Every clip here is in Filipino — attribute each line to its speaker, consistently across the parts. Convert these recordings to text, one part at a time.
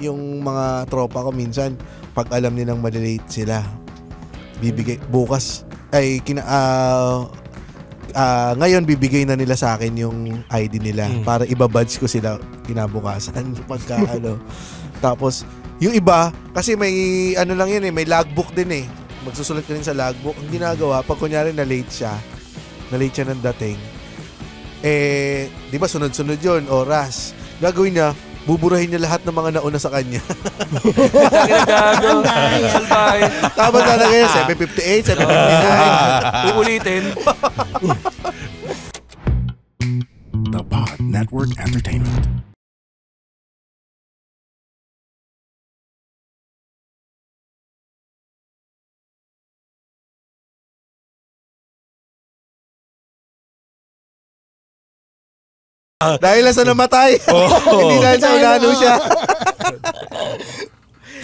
Speaker 1: yung mga tropa ko minsan, pag alam nilang malilate sila, bibigay, bukas, ay, ngayon bibigay na nila sa akin yung ID nila para ibabadge ko sila kinabukasan pagka Tapos, yung iba, kasi may ano lang yun may logbook din magsusulat ka rin sa logbook. Ang ginagawa, pag kunyari na-late siya ng dating, di ba sunod-sunod yun, oras. Gagawin niya, buburahin niya lahat ng mga nauna sa kanya.
Speaker 2: Salbay.
Speaker 1: Tapos talaga yun, 7:58, 7:59.
Speaker 2: Uulitin.
Speaker 3: The Pod Network Entertainment.
Speaker 1: Dahil sa namatay. Hindi dahil sa ulano siya.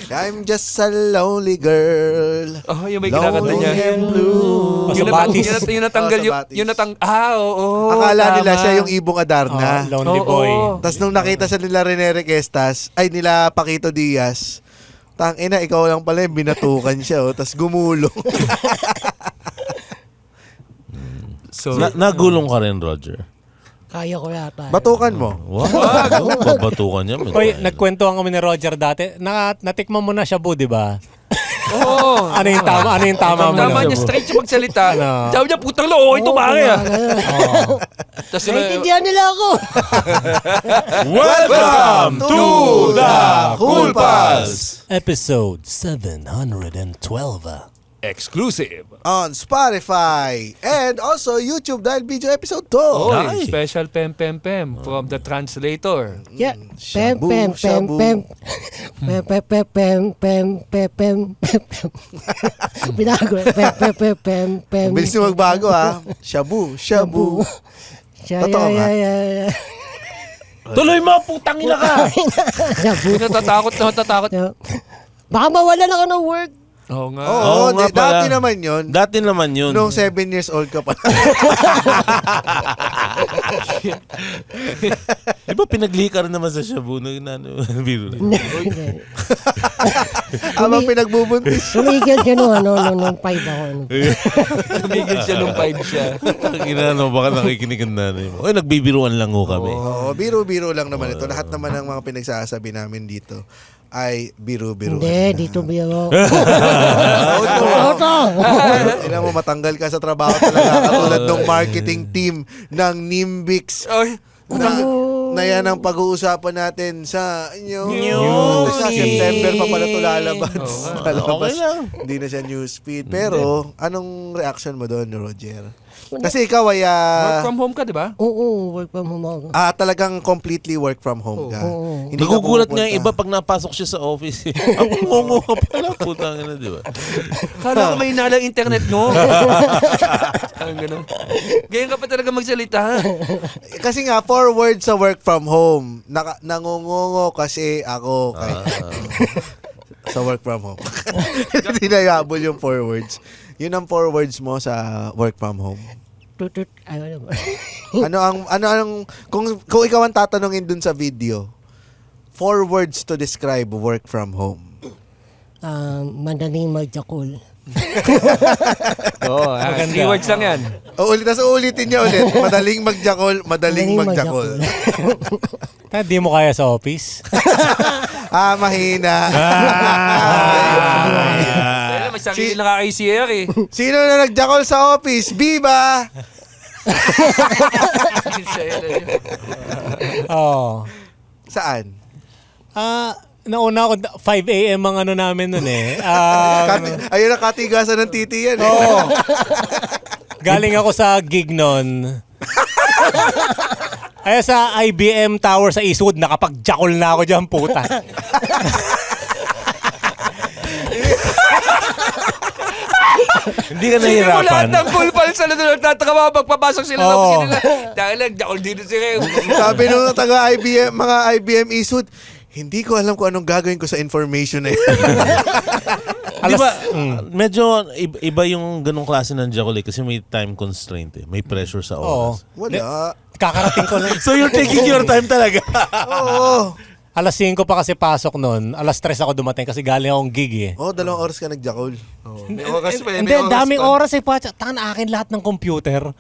Speaker 1: I'm just a lonely girl.
Speaker 2: Oh, yung may kinakanta niya.
Speaker 1: Lonely and blue.
Speaker 2: Yung natanggal oo.
Speaker 1: Akala nila siya yung Ibong Adarna.
Speaker 4: Lonely boy.
Speaker 1: Tapos nung nakita siya nila Rene Requestas, nila Paquito Diaz, tangina, ikaw lang pala yung binatukan siya. Tapos gumulong.
Speaker 5: So, nagulong ka rin, Roger?
Speaker 6: Kaya ko yata.
Speaker 1: Batukan mo.
Speaker 5: Wow, babatukan niya.
Speaker 4: Oy, nagkwentuhan kami ni Roger dati. Natikman mo na shabu, di ba?
Speaker 2: Oo.
Speaker 4: Ano yung tama mo?
Speaker 2: Tama niya, straight siya magsalita. Sabi niya, putang loo, ito bakit? Tapos
Speaker 6: naintindihan nila ako.
Speaker 5: Welcome to the Cool Pals!
Speaker 4: Episode 712.
Speaker 2: Exclusive
Speaker 1: on Spotify and also YouTube dahil video episode 2.
Speaker 2: Oh, special pem from the translator.
Speaker 6: Yeah. Pem. Binago. Pem.
Speaker 1: Bilis nyo magbago Shabu. Totoo nga.
Speaker 5: Tuloy mo, putang ina ka!
Speaker 6: Shabu.
Speaker 2: Natatakot.
Speaker 6: Baka mawalan ako ng work.
Speaker 2: Oo nga.
Speaker 1: Oo, dati naman yun. Nung 7 years old ka pa.
Speaker 5: Di ba pinaglika rin naman sa shabu? Biro lang.
Speaker 1: Habang pinagbubuntis.
Speaker 6: Tumigil siya nung 5 ako.
Speaker 2: Tumigil siya nung 5 siya.
Speaker 5: Baka nakikinig ang nanay mo. Nagbibiruan lang ho kami.
Speaker 1: Oo, biro-biro lang naman ito. Lahat naman ng mga pinagsasabi namin dito ay biro-biro.
Speaker 6: Hindi, dito biro.
Speaker 1: Ilang mo matanggal ka sa trabaho talaga katulad ng marketing team ng Nimbix. Na yan ang pag-uusapan natin sa September pa pala ito lalabas.
Speaker 5: Okay lang.
Speaker 1: Hindi na siya newsfeed. Pero anong reaction mo doon, Roger? Kasi ikaw ay
Speaker 2: work from home ka, di ba?
Speaker 6: Oo, work from home ako.
Speaker 1: Talagang completely work from home ka.
Speaker 6: Oo.
Speaker 5: Nagugulat nga yung iba pag napasok siya sa office. Ang ngongo ka pala, putang ina, di ba?
Speaker 2: Kala ko may inalang internet mo. Ganun. Ganyan ka pa talaga magsalita.
Speaker 1: Kasi nga, 4 words sa work from home. Nangungungo kasi ako. Sa work from home. Hindi na yabol yung 4 words. Yun ang 4 words mo sa work from home. Ano ang kung ikaw ang tatanungin dun sa video, 4 words to describe work from home.
Speaker 6: Madaling magjakol.
Speaker 2: Oo, 3 words lang yan.
Speaker 1: Ulitin niya ulit. Madaling magjakol, madaling magjakol.
Speaker 4: Di mo kaya sa office?
Speaker 1: Mahina.
Speaker 2: May sarili na ka-ICR eh.
Speaker 1: Sino na nagjakol sa office? Viva!
Speaker 4: Oo.
Speaker 1: Saan?
Speaker 4: Nauna ako, 5 a.m. ang ano namin nun
Speaker 1: Ayun ang katigasan ng titi yan.
Speaker 4: Oo. Galing ako sa gig nun. Ay sa IBM Tower sa Eastwood, nakapag-jakol na ako dyan, puta.
Speaker 5: Hindi ka nahihirapan.
Speaker 2: Lahat ng Cool Pals sa lalo nagtataka pagpapasok sila sa opisina nila. Dahil nagjakol dito si Reo.
Speaker 1: Sabi nung taga IBM, mga IBM Eastwood, hindi ko alam kung anong gagawin ko sa information na yan.
Speaker 5: Di ba, medyo iba yung ganong klase ng jakol kasi may time constraint May pressure sa oras.
Speaker 1: Wala.
Speaker 4: Kakarating ko lang.
Speaker 5: So you're taking your time talaga.
Speaker 1: Oo.
Speaker 4: alas 5 pa kasi pasok nun. Alas 3 ako dumating kasi galing akong gig eh.
Speaker 1: Oh, 2 oras ka nagjakol.
Speaker 2: May oras pa eh.
Speaker 4: Hindi, daming oras eh. Tangan akin lahat ng computer.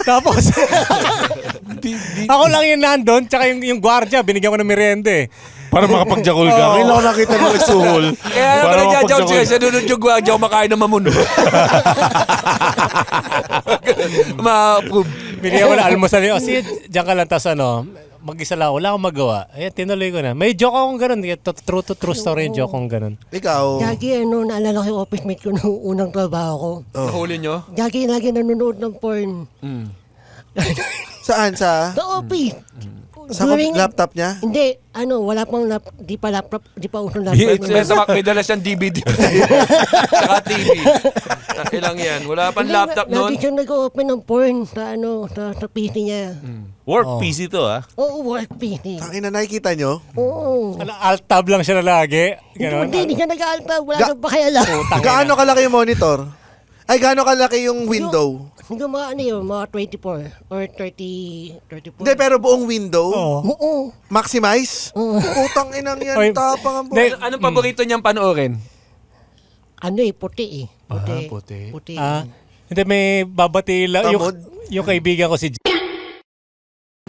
Speaker 4: Tapos, ako lang yung nandun, tsaka yung gwardiya, binigyan ko ng merienda eh.
Speaker 5: Para makapagjakol ka. Ngayon ako nakita mo nagsuhol.
Speaker 2: Kaya naman nagjajaw siya, sa nunod yung gwadyaw, makain ng mamuno. Ma-approve.
Speaker 4: Binigyan ko na almusal yun. Sige, dyan ka lang, tas mag-isa lang, wala akong magawa. Ayan, tinuloy ko na. May joke akong ganun. True story yung joke akong ganun.
Speaker 1: Ikaw,
Speaker 6: Gagi, naalala ko yung office mate ko nung unang trabaho ko.
Speaker 2: Nahuli nyo?
Speaker 6: Gagi, lagi nanonood ng porn.
Speaker 1: saan? Sa
Speaker 6: Office.
Speaker 1: laptop niya?
Speaker 6: Hindi, wala pang di pa laptop, di pa usong laptop.
Speaker 2: May dala siyang DVD. Saka TV. Ilang yan. Wala pang laptop noon.
Speaker 6: Lagi siyang nag-open ng porn sa PC niya.
Speaker 5: Work PC to
Speaker 6: Oo, work PC.
Speaker 1: Tangina, nakikita nyo?
Speaker 6: Oo.
Speaker 4: Alt-tab lang siya na lagi. Ganon.
Speaker 6: Hindi siya nag-alta. Wala nang pakialam.
Speaker 1: Gaano kalaki yung monitor? Ay, gaano kalaki yung window?
Speaker 6: Hindi mga 24 or 34.
Speaker 1: Hindi, pero buong window?
Speaker 6: Oo.
Speaker 1: Maximize? Putang inang yan,
Speaker 4: Oy,
Speaker 1: tapang ang
Speaker 4: hindi.
Speaker 1: buhay.
Speaker 2: Anong paborito niyang panoorin?
Speaker 6: Puti eh. Puti.
Speaker 4: Hindi, may babati lang.
Speaker 1: Tamod?
Speaker 4: Yung kaibigan ko si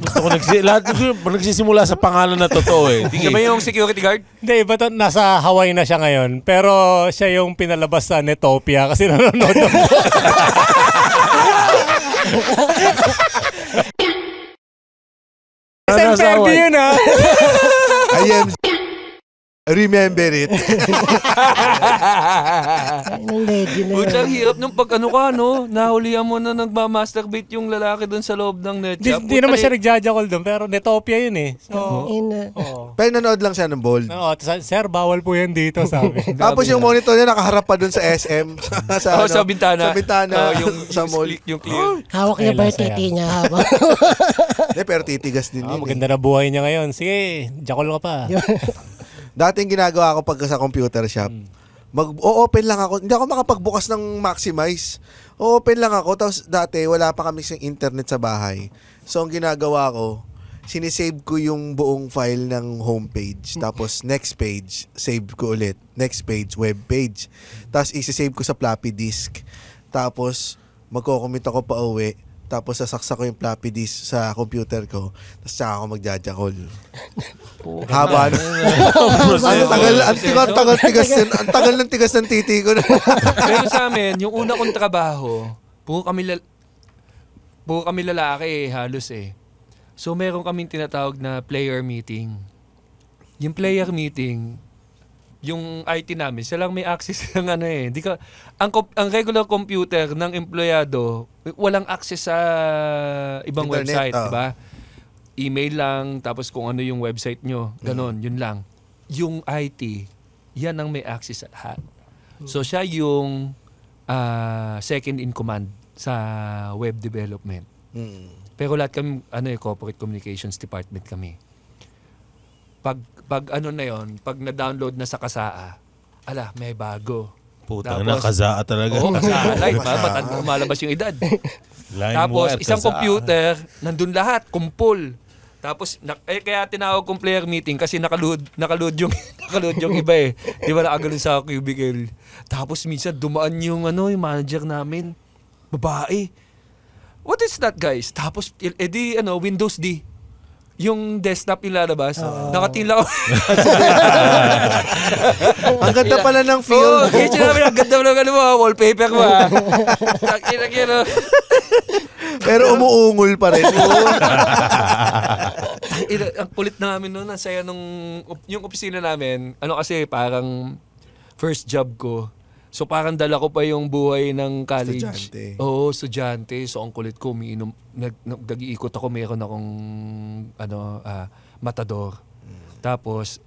Speaker 5: Gusto ko lahat nagsisimula sa pangalan na totoo eh.
Speaker 2: Siya ba yung security guard?
Speaker 4: Hindi, iba to, nasa Hawaii na siya ngayon. Pero siya yung pinalabas sa Netopia kasi nanonood. Isang interview yun ha.
Speaker 1: I am remember it.
Speaker 6: Anong legend na
Speaker 2: Pucha,
Speaker 6: yan.
Speaker 2: ang hirap nung pag nahulihan mo na nagmamasturbate yung lalaki doon sa loob ng net shop.
Speaker 4: Hindi naman siya nagjajakol doon, pero Netopia yun eh. So,
Speaker 1: Pero nanood lang siya ng bold.
Speaker 4: sir, bawal po yan dito, sabi.
Speaker 1: Tapos yung monitor niya nakaharap pa dun sa SM.
Speaker 2: Sa bintana.
Speaker 1: Sa bintana.
Speaker 2: Yung
Speaker 1: sa mall.
Speaker 2: yung clear.
Speaker 6: Hawak niya
Speaker 4: Kailan
Speaker 6: ba yung
Speaker 4: saya?
Speaker 6: titi niya habang?
Speaker 1: Hindi, pero titigas din yun.
Speaker 4: Maganda na buhay niya ngayon. Sige, jakol ka pa.
Speaker 1: Dating ginagawa ko pagka sa computer shop, mag-open lang ako. Hindi ako makapagbukas ng maximize. Open lang ako. Tapos dati, wala pa kami sa internet sa bahay. So, ang ginagawa ko, sinisave ko yung buong file ng homepage. Tapos, next page, save ko ulit. Next page, web page. Tapos, isisave ko sa floppy disk. Tapos, magko-commit ako pa uwi. Tapos, sasaksak ko yung floppy disk sa computer ko. Tapos, saka ako magjajakol. Haba na. Ang tagal ng tigas ng titi ko na.
Speaker 2: Pero sa amin, yung una kong trabaho, puro kami lalaki halos eh. So meron kaming tinatawag na player meeting. Yung player meeting, yung IT namin, sila lang may access ng ang regular computer ng empleyado, walang access sa ibang
Speaker 1: Internet,
Speaker 2: website, di ba? Email lang, tapos kung ano yung website nyo, ganon, yun lang. Yung IT, yan ang may access sa lahat. So siya yung second in command sa web development. Pero lahat kami, corporate communications department kami. Pag na yon, pag na-download na sa Kasaa, may bago.
Speaker 5: Putang na, Kazaa talaga.
Speaker 2: Oo, Kasaa live, malabas yung edad. Tapos isang computer, nandun lahat, kumpul. Tapos kaya tinawag kong player meeting kasi nakaload yung iba eh. Di ba nakaganoon sa cubicle. Tapos minsan dumaan yung yung manager namin, babae. What is that, guys? Tapos Windows D. Yung desktop ilalabas, nakatingin ako.
Speaker 1: Ang ganda pala ng feel.
Speaker 2: Oo, ang ganda pala ng wallpaper mo.
Speaker 1: Pero umuungol pa rin.
Speaker 2: Ang kulit namin noon, ang saya yung opisina namin, kasi parang first job ko. So parang dala ko pa yung buhay ng college.
Speaker 1: Estudyante.
Speaker 2: Oo, estudyante. So ang kulit ko, umiinom, nag-iikot ako, meron akong matador. Tapos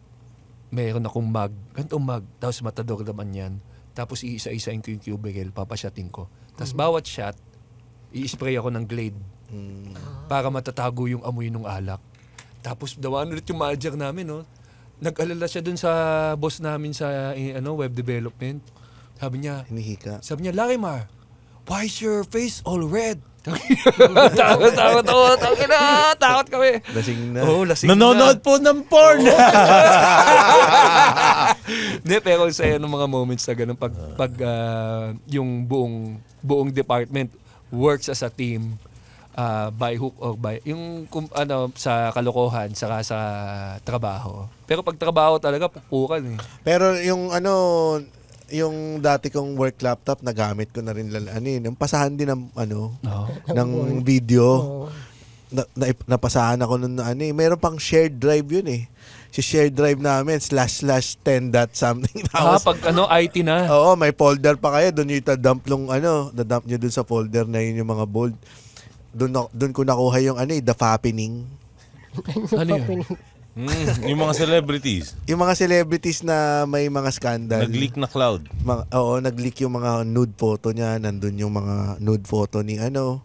Speaker 2: meron akong ganitong mug, tapos matador naman yan. Tapos iisa-isain ko yung cubicle, papasyatin ko. Tapos bawat shot, i-spray ako ng Glade para matatago yung amoy ng alak. Tapos dawaan ulit yung manager namin, no? Nag-alala siya dun sa boss namin sa web development. Sabi niya,
Speaker 1: Hinihika.
Speaker 2: Larimar, why is your face all red? Takot kami.
Speaker 1: Lasing na.
Speaker 2: Oo, lasing
Speaker 5: Nanonood po ng porn.
Speaker 2: Hindi, pero sa'yo ng mga moments na ganun, pag yung buong department works as a team, by hook or by, yung sa kalokohan, saka sa trabaho. Pero pag trabaho talaga, pupukan eh.
Speaker 1: Pero yung dati kong work laptop, nagamit ko na rin yung pasahan din ng ng video. Napasahan ako nun meron pang shared drive yun eh. Si shared drive namin //10 dot something.
Speaker 2: Pag IT na.
Speaker 1: Oo, may folder pa kayo. Doon yung dadump nyo dun sa folder na yun yung mga bold. Doon ko nakuha yung The Fappening.
Speaker 2: Ano yun?
Speaker 5: Yung mga celebrities.
Speaker 1: Yung mga celebrities na may mga scandal.
Speaker 5: Nag-leak na cloud.
Speaker 1: Nag-leak yung mga nude photo niya. Nandun yung mga nude photo ni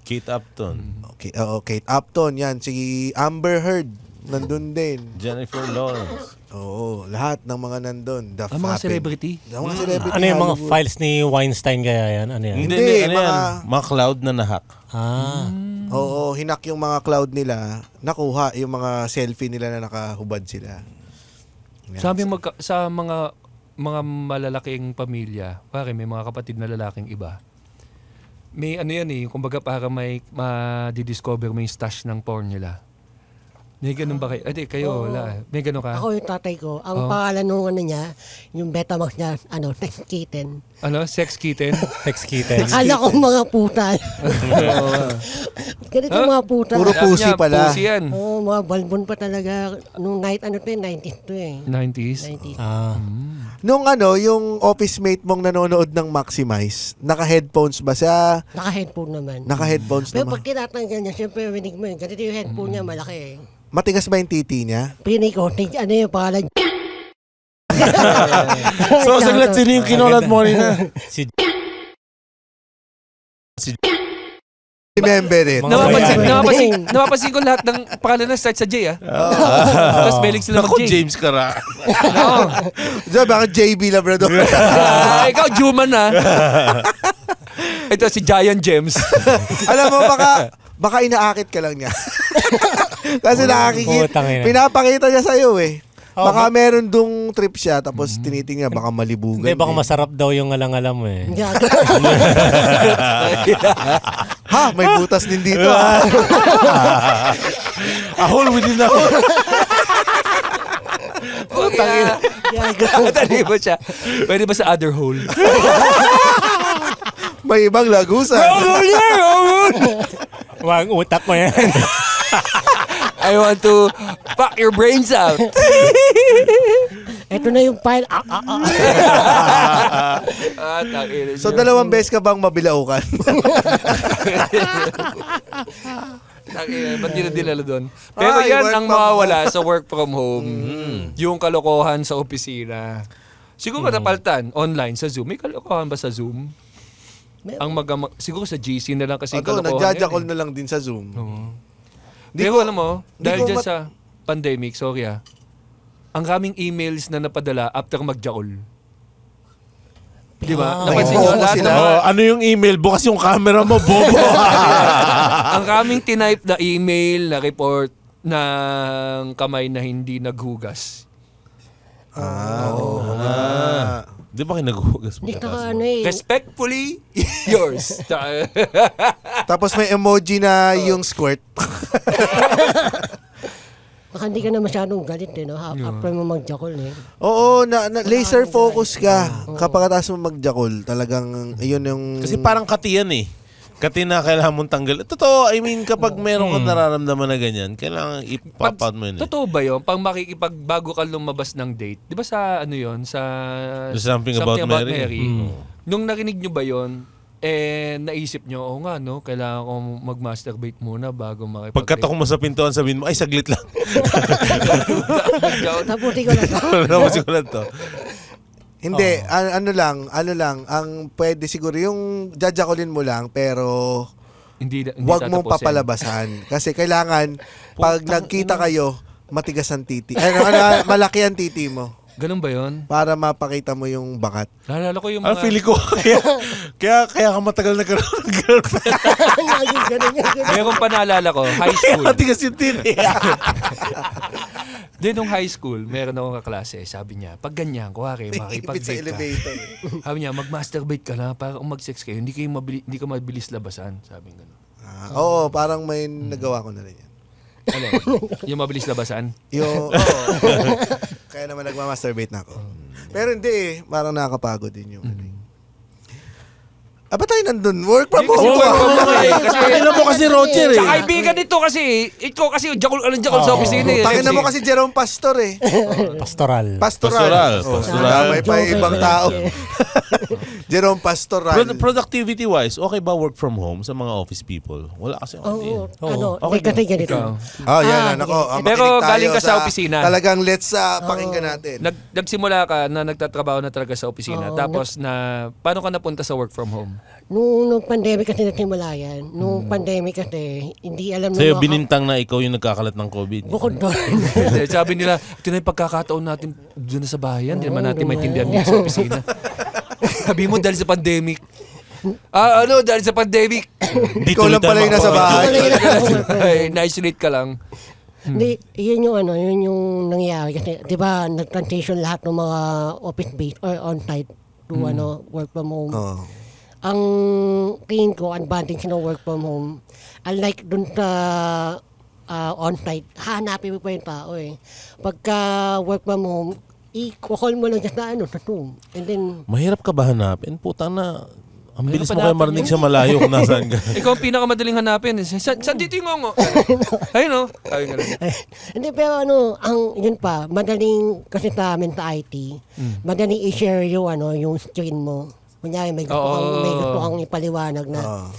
Speaker 5: Kate Upton.
Speaker 1: Okay, Kate Upton, yan. Si Amber Heard, nandun din.
Speaker 5: Jennifer Lawrence.
Speaker 1: Oo, lahat ng mga nandun.
Speaker 2: Ang mga celebrity?
Speaker 1: Ang mga celebrity.
Speaker 4: Ano yung mga
Speaker 1: Hollywood.
Speaker 4: files ni Weinstein kaya yan? Ano yan?
Speaker 1: Hindi,
Speaker 5: ano yan? Mga cloud na nahack.
Speaker 1: Oo, hinak yung mga cloud nila. Nakuha yung mga selfie nila na nakahubad sila. Yan.
Speaker 2: Sa mga malalaking pamilya, pare may mga kapatid na lalaking iba. May yan kumbaga para may ma-discover mo yung stash ng porn nila. May ganun ba kayo? Kayo, wala. May ganun ka?
Speaker 6: Ako yung tatay ko. Ang pangalan nung niya, yung Betamax niya, Sex Kitten.
Speaker 2: Sex kitten?
Speaker 4: Sex kitten.
Speaker 6: Akala ko mga puta. Ganito mga puta.
Speaker 1: Puro pussy pala.
Speaker 2: Pussy yan.
Speaker 6: Mga balbon pa talaga. Nung 90s to eh.
Speaker 2: 90s?
Speaker 6: 90s.
Speaker 1: Nung yung office mate mong nanonood ng Maximize, naka-headphones ba siya?
Speaker 6: Naka-headphone naman.
Speaker 1: Naka-headphones
Speaker 6: Pero
Speaker 1: naman.
Speaker 6: pag tinatanggal niya, syempre rinig mo yun. Ganito yung headphone niya, malaki eh.
Speaker 1: Matigas ba yung titi niya?
Speaker 6: Pinig ko, ano yung pangalan?
Speaker 5: So, saglit, sino yung kinulat mo rin na?
Speaker 1: Remember it.
Speaker 2: Napapansin ko lahat ng pangalan na start sa J, Tapos beling sila
Speaker 5: Ako,
Speaker 2: mag-J.
Speaker 5: James Cara.
Speaker 1: Diyan, bakit JB Labrador?
Speaker 2: Ikaw, Juman Ito si Giant Gems.
Speaker 1: Alam mo, baka inaakit ka lang niya. Kasi pinapakita niya sa'yo eh. Baka meron dong trip siya, tapos tinitingnan, baka malibugan.
Speaker 4: Hindi, baka masarap daw yung alang-alam mo eh.
Speaker 1: Ha? May butas din dito.
Speaker 5: A hole within a hole.
Speaker 2: Tali ba siya? Pwede ba sa other hole?
Speaker 1: May ibang lagusan.
Speaker 4: Wag utak mo yan.
Speaker 2: I want to fuck your brains out.
Speaker 6: Ito na yung file.
Speaker 1: So, 2 beses ka bang mabilaukan?
Speaker 2: Ba't dinadilala doon? Pero yan ang mawawala sa work from home. Yung kalokohan sa opisina. Siguro napaltan online sa Zoom. May kalokohan ba sa Zoom? Siguro sa GC na lang kasi kalokohan.
Speaker 1: Nagjajakol na lang din sa Zoom.
Speaker 2: Pero alam mo, dahil dyan sa pandemic, sorry ang kaming emails na napadala after magjakol. Di ba? Napansin nyo lahat na...
Speaker 5: Ano yung email? Bukas yung camera mo, bobo.
Speaker 2: Ang kaming tinype na email, na report ng kamay na hindi naghugas.
Speaker 5: Di ba kayo naghuhugas mo?
Speaker 2: Respectfully, yours.
Speaker 1: Tapos may emoji na yung squirt.
Speaker 6: Baka hindi ka na masyadong galit eh, no? After mo magjakol eh.
Speaker 1: Oo, laser focus ka. Kapag atas mo magjakol, talagang yun yung...
Speaker 5: Kasi parang kati yan eh. Kati na kailangan mong tanggal. Totoo, I mean, kapag meron kang nararamdaman na ganyan, kailangan ipapad mo yun.
Speaker 2: Totoo ba yun? Pag bago ka lumabas ng date, di ba sa ano yun? Sa
Speaker 5: Something About Mary.
Speaker 2: Nung narinig nyo ba yun, naisip nyo, nga, no? Kailangan kong mag-masturbate muna bago makipag-date.
Speaker 5: Pagkatok mo sa pintuan, sabihin mo, ay, saglit lang.
Speaker 6: Taputi ko na to.
Speaker 5: Taputi ko lang to.
Speaker 1: Hindi, ano lang, ang pwede siguro yung jajakulin mo lang, pero
Speaker 2: hindi
Speaker 1: wag mong papalabasan. Kasi kailangan, pag nagkita kayo, matigas ang titi. Malaki ang titi mo.
Speaker 2: Ganun ba yun?
Speaker 1: Para mapakita mo yung bakat.
Speaker 2: Naalala ko yung
Speaker 5: Ang
Speaker 2: mga...
Speaker 5: feeling ko, kaya ka matagal nagkaroon ng girlfriend.
Speaker 6: Laging ganun yung ganun.
Speaker 2: Meron pa naalala ko, high
Speaker 5: Kaya
Speaker 2: school.
Speaker 5: matigas yung tiri.
Speaker 2: Then nung high school, meron akong kaklase. Sabi niya, pag ganyan, kuwari,
Speaker 1: Ipit sa
Speaker 2: makipag-date ka.
Speaker 1: elevator.
Speaker 2: Sabi niya, mag-masturbate ka na para kung mag-sex kayo, hindi ka mabilis labasan. Sabi nga.
Speaker 1: Oo, parang may nagawa ko na rin yan.
Speaker 2: Ano? Yung mabilis labasan?
Speaker 1: Yung, kaya naman nagmamasturbate na ako. Pero hindi eh, parang nakakapagod din yung ano eh. Ba't tayo nandun? Work from home.
Speaker 2: Work from home eh. Kasi,
Speaker 5: Alam mo kasi Roger
Speaker 2: sa
Speaker 5: eh.
Speaker 2: kaibigan nito kasi, ikaw kasi jakol sa opisina eh.
Speaker 1: Tangin na mo kasi Jerome Pastor eh.
Speaker 4: Pastoral.
Speaker 1: Pastoral.
Speaker 5: Pastoral.
Speaker 1: May pa ibang tao. Jerome Pastoral.
Speaker 5: Productivity-wise, okay ba work from home sa mga office people? Wala kasi.
Speaker 6: Oo.
Speaker 5: Okay
Speaker 6: Kasi ganito.
Speaker 1: Yan. Ako.
Speaker 2: Pero galing ka sa opisina.
Speaker 1: Talagang let's pakinggan natin.
Speaker 2: Nagsimula ka na nagtatrabaho na talaga sa opisina. Tapos paano ka napunta sa work from home?
Speaker 6: Nung pandemic kasi nagsimula yan. Nung pandemic kasi, hindi alam
Speaker 5: Sa'yo
Speaker 6: mga-
Speaker 5: binintang na ikaw yung nagkakalat ng COVID.
Speaker 6: Bukod doon.
Speaker 2: Sabi nila, ito na yung pagkakataon natin doon sa bahay yan. Hindi naman natin maintindihan dito sa opisina. Sabi mo dahil sa pandemic. Dahil sa pandemic.
Speaker 1: Ikaw lang pala yung nasa bahay.
Speaker 2: Na-isolate ka lang.
Speaker 6: Hindi, yun yung nangyayari. Kasi, di ba, nag-transition lahat ng mga office-based or on-site to work from home.
Speaker 1: Oo.
Speaker 6: Ang tingin ko, advantage ng work from home, unlike dun sa on-site, hanapin mo pa yung tao eh. Pagka work from home, i-call mo lang just na sa Zoom. And then,
Speaker 5: Mahirap ka ba hanapin? Puta na. Ang
Speaker 2: Mahirap
Speaker 5: bilis mo kayo
Speaker 2: hanapin
Speaker 5: marinig
Speaker 2: yun.
Speaker 5: sa malayo kung nasaan ka.
Speaker 2: Ikaw ang pinakamadaling hanapin. Saan dito yung ngongo? Ayun o. Ayun nga lang.
Speaker 6: hindi, pero yun pa, madaling, kasi sa amin sa IT, madaling i-share yung screen mo. Kunyari, may gusto kang ipaliwanag na,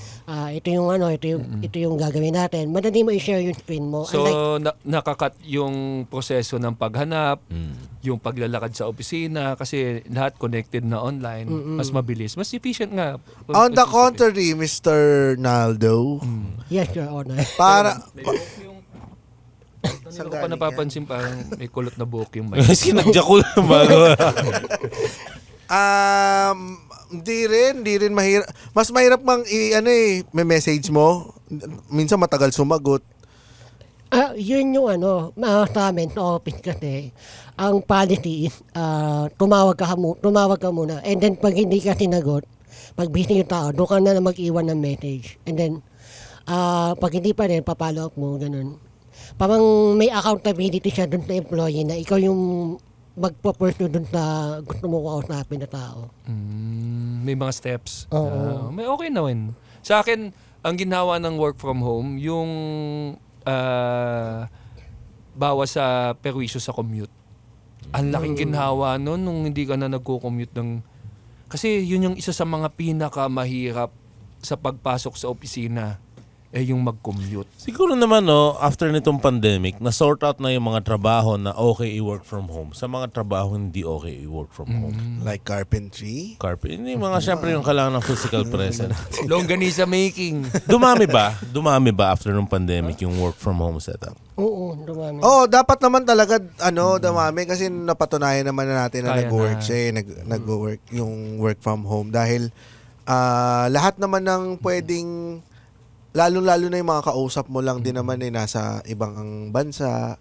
Speaker 6: ito yung gagawin natin. Madali mo i-share yung screen mo.
Speaker 2: So, nakakat yung proseso ng paghanap, yung paglalakad sa opisina, kasi lahat connected na online, mas mabilis, mas efficient nga.
Speaker 1: On the contrary, Mr. Naldo,
Speaker 6: Yes, Your Honor.
Speaker 1: para...
Speaker 2: Hindi ko pa napapansin parang may kulot na buhok yung mic.
Speaker 5: Kasi nagjakul naman.
Speaker 1: Hindi rin mahirap. Mas mahirap mang may message mo. Minsan matagal sumagot.
Speaker 6: Yun yung sa amin, sa office kasi, ang policy is, tumawag ka muna. And then, pag hindi ka sinagot, pag busy yung tao, doon ka na mag-iwan ng message. And then, pag hindi pa rin, papalo up mo, ganun. Parang may accountability siya dun sa employee na ikaw yung magpo-pursue dun sa gusto mo kausapin na tao.
Speaker 2: May mga steps.
Speaker 6: Oo.
Speaker 2: May okay na rin. Sa akin, ang ginawa ng work from home, yung bawas sa perwisyo sa commute. Ang laking ginhawa nun nung hindi ka na nagko-commute ng... Kasi yun yung isa sa mga pinakamahirap sa pagpasok sa opisina. Yung mag-commute.
Speaker 5: Siguro naman after nitong pandemic, na-sort out na yung mga trabaho na okay i-work from home sa mga trabaho hindi okay i-work from home.
Speaker 1: Like carpentry.
Speaker 5: Hindi mga syempre yung kailangan ng physical presence.
Speaker 2: Longganisa making.
Speaker 5: Dumami ba after nung pandemic yung work from home setup?
Speaker 6: Oo, dumami.
Speaker 1: Dapat naman talaga dumami kasi napatunayan naman na natin na
Speaker 2: Kaya
Speaker 1: nag-work
Speaker 2: na.
Speaker 1: siya nag-work yung work from home dahil lahat naman ng pwedeng lalo-lalo na yung mga kausap mo lang din naman nasa ibang bansa.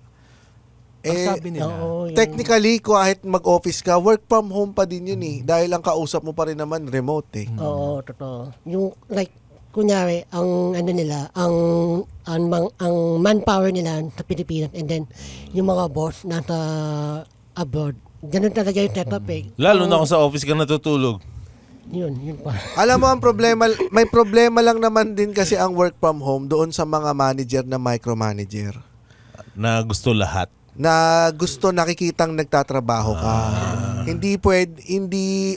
Speaker 2: Ang sabi nila.
Speaker 1: Technically, kahit mag-office ka, work from home pa din yun eh. Dahil ang kausap mo pa rin naman remote eh.
Speaker 6: Oo, totoo. Yung like kunyari ang ang manpower nila sa Pilipinas and then yung mga boss nasa abroad. Ganun talaga yung setup eh.
Speaker 5: Lalo na kung sa office ka natutulog.
Speaker 6: Yun pa.
Speaker 1: Alam mo, may problema lang naman din kasi ang work from home doon sa mga manager na micromanager.
Speaker 5: Na gusto lahat.
Speaker 1: Na gusto nakikitang nagtatrabaho ka. Hindi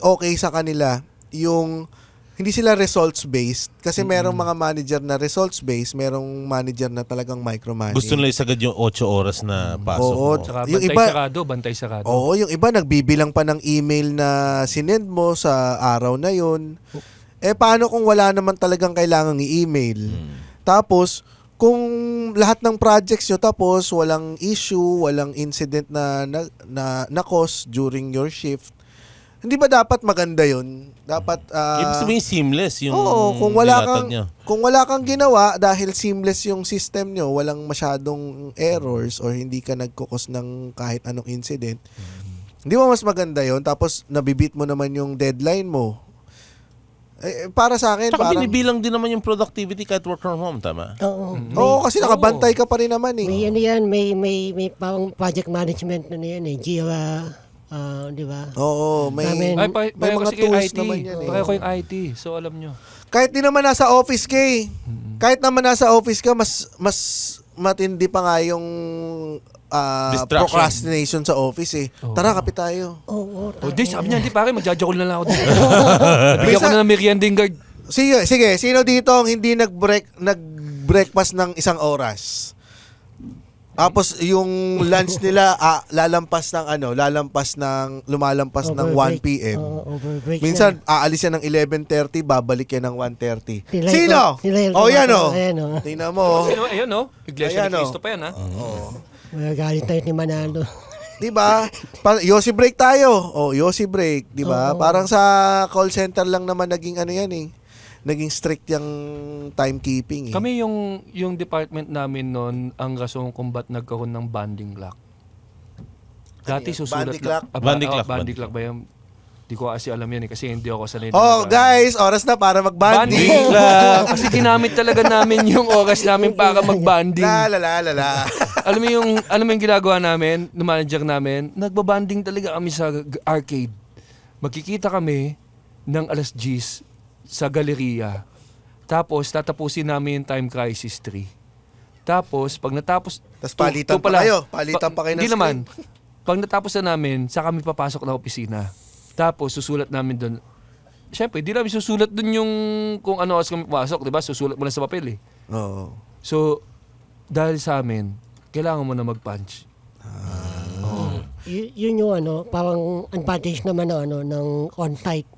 Speaker 1: okay sa kanila yung hindi sila results-based kasi merong mga manager na results-based, merong manager na talagang micromanage.
Speaker 5: Gusto nila isagad yung 8 oras na pasok
Speaker 1: Oo.
Speaker 5: mo.
Speaker 2: Tsaka
Speaker 1: Yung
Speaker 2: bantay sarado.
Speaker 1: Oo, yung iba nagbibilang pa ng email na sinend mo sa araw na yun. Paano kung wala naman talagang kailangang i-email? Tapos, kung lahat ng projects nyo tapos walang issue, walang incident na cause during your shift, hindi ba dapat maganda yun? Dapat
Speaker 5: Ibig sabihin seamless yung
Speaker 1: kung wala kang ginawa dahil seamless yung system nyo, walang masyadong errors or hindi ka nagkukos ng kahit anong incident. Hindi ba mas maganda yun? Tapos nabibit mo naman yung deadline mo. Para sa akin,
Speaker 5: Tsaka
Speaker 1: parang
Speaker 5: binibilang din naman yung productivity kahit work from home, tama?
Speaker 6: Oo.
Speaker 1: oo, kasi nakabantay ka pa rin naman eh.
Speaker 6: May ano yan, may parang project management na yan eh. Jira, di ba?
Speaker 1: Oo, may
Speaker 6: Namin-
Speaker 2: Ay,
Speaker 1: may
Speaker 2: pareho
Speaker 1: mga
Speaker 2: kasi kayo
Speaker 1: tools
Speaker 2: IT.
Speaker 1: naman yan eh.
Speaker 2: Pareho ko yung IT. So, alam nyo.
Speaker 1: Kahit di naman nasa office ka eh. Kahit naman nasa office ka, mas matindi pa nga yung
Speaker 5: Distraction.
Speaker 1: procrastination sa office eh. Tara, kapit tayo.
Speaker 6: Oo.
Speaker 2: O, di, sabi niya, hindi pare, magjajakol na lang ako dito. Nabigyan ko na ng meriending guard.
Speaker 1: Sige, sino dito ang hindi nag-breakfast ng 1 oras? Tapos yung lunch nila lumalampas ng 1 PM.
Speaker 6: Overbreak
Speaker 1: Minsan aalis yan ng 11:30, babalik yan ng 1:30.
Speaker 6: Sila
Speaker 1: Sino?
Speaker 6: yung
Speaker 1: Oh, yan oh.
Speaker 6: ayan oh.
Speaker 1: Tingnan mo.
Speaker 2: Ayun, ayun, no? Iglesia
Speaker 1: Ayan,
Speaker 2: ni Cristo
Speaker 1: oh.
Speaker 2: pa yan, ha?
Speaker 6: Magagalit tayo ni Manalo.
Speaker 1: 'Di ba? Yossi break tayo. Oh, Yossi break, 'di ba? Parang sa call center lang naman naging ano yan eh. Naging strict yung timekeeping eh.
Speaker 2: Kami yung department namin noon, ang rason kung ba't nagkaroon ng banding clock. Dati susulat
Speaker 1: Banding clock?
Speaker 5: Banding clock,
Speaker 2: banding clock ba yung... Di ko kasi alam yan eh, kasi hindi ako sanay.
Speaker 1: Oh, guys, oras na para mag-banding.
Speaker 2: Banding clock! Kasi ginamit talaga namin yung oras namin para mag-banding.
Speaker 1: La.
Speaker 2: Alam mo yung ginagawa namin, ng manager namin, nagbabanding talaga kami sa arcade. Magkikita kami ng 10:00 sa galeriya. Tapos, tatapusin namin yung Time Crisis 3. Tapos, pag natapos...
Speaker 1: Tapos palitan pa kayo. Palitan pa kayo ng
Speaker 2: Hindi naman. Pag natapos na namin, saka kami papasok na opisina. Tapos, susulat namin doon. Siyempre, di namin susulat doon yung kung ano oras kami papasok, di ba? Susulat mo na sa papel eh.
Speaker 1: Oo.
Speaker 2: So, dahil sa amin, kailangan mo na mag-punch.
Speaker 6: Yun yung ano, parang advantage naman ng on-site.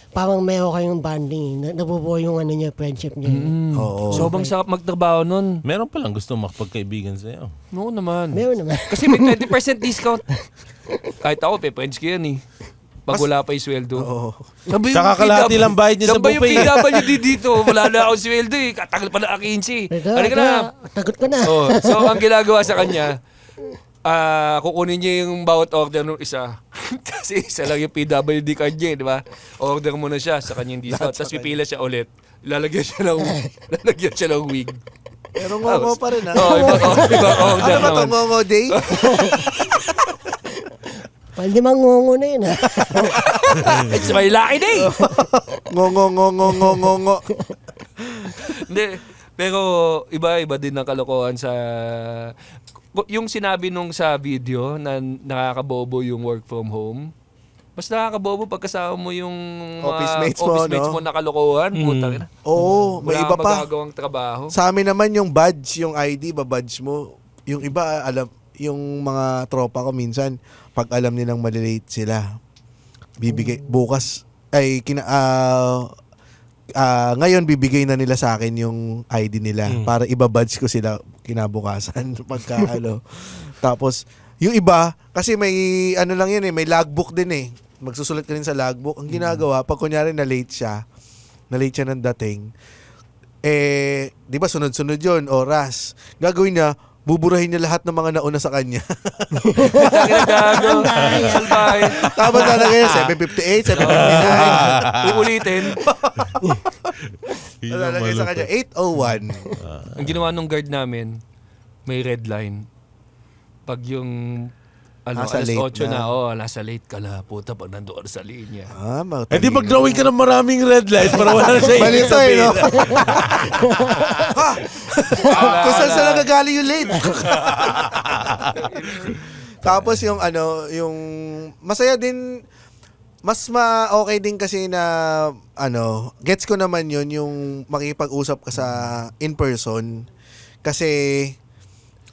Speaker 6: Parang meron kayong banding, nabubuo yung ano niya, friendship niya.
Speaker 1: Oo.
Speaker 2: Sobrang sarap magtrabaho nun.
Speaker 5: Meron palang gusto makapagkaibigan sa'yo.
Speaker 2: Oo naman.
Speaker 6: Meron naman.
Speaker 2: Kasi may 20% discount. Kahit ako, pe-friends ko yan eh. Pag wala pa yung sweldo.
Speaker 1: Oo.
Speaker 2: Sabi
Speaker 5: Tsaka kalahati lang bayad niya sa
Speaker 2: Sabi yung
Speaker 5: buffet.
Speaker 2: PWD dito, wala na akong sweldo eh. Katagal pa na 15. Halika na.
Speaker 6: Tagot ka na.
Speaker 2: Oh, so, ang ginagawa sa kanya, kukunin niya yung bawat order ng isa. Kasi isa lang yung PWD card niya, di ba? Order mo na siya sa kanyang discount. Tapos pipila siya ulit. Lalagyan siya ng wig.
Speaker 1: Pero ngongo pa rin ha.
Speaker 2: Oh, ibang order
Speaker 1: Ano ba
Speaker 2: naman.
Speaker 1: itong ngongo day?
Speaker 6: Pwede mangungo na yun ha.
Speaker 2: It's my lucky day!
Speaker 1: Ngongo.
Speaker 2: Hindi. Pero iba-iba din ang kalokohan sa... Yung sinabi nung sa video na nakakabobo yung work from home, mas nakakabobo pag kasama mo yung
Speaker 1: Office mates mo, no?
Speaker 2: na kalokohan. Puta na.
Speaker 1: Oo, may
Speaker 2: Wala
Speaker 1: iba
Speaker 2: kang
Speaker 1: pa.
Speaker 2: magagawang trabaho.
Speaker 1: Sa amin naman yung badge, yung ID, babadge mo. Yung iba, yung mga tropa ko minsan, pag alam nilang malilate sila, bibigay, bukas, ngayon bibigay na nila sa akin yung ID nila para ibabadge ko sila kinabukasan pagka Tapos, yung iba, kasi may ano lang yun eh, may logbook din eh. Magsusulat ka rin sa logbook. Ang ginagawa, pag kunyari na-late siya ng dating, di ba sunod-sunod yun, oras. Gagawin niya, buburahin niya lahat ng mga nauna sa kanya.
Speaker 2: Salbahe.
Speaker 1: Tapos lalagay niya, 758, 759.
Speaker 2: Uulitin.
Speaker 1: Lalagay sa kanya, 801.
Speaker 2: Ang ginawa nung guard namin, may red line. Pag yung
Speaker 1: Nasa
Speaker 2: alas
Speaker 1: late
Speaker 2: 8
Speaker 1: na.
Speaker 2: nasa late ka na. Puta, pag nandoon ka sa linya.
Speaker 5: Eh di mag-drawing ka ng maraming red light para wala na siya
Speaker 1: Malito eh, no? Kung saan saan nagagaling yung late. Tapos yung yung masaya din, okay din kasi na gets ko naman yun, yung makipag-usap ka sa in person. Kasi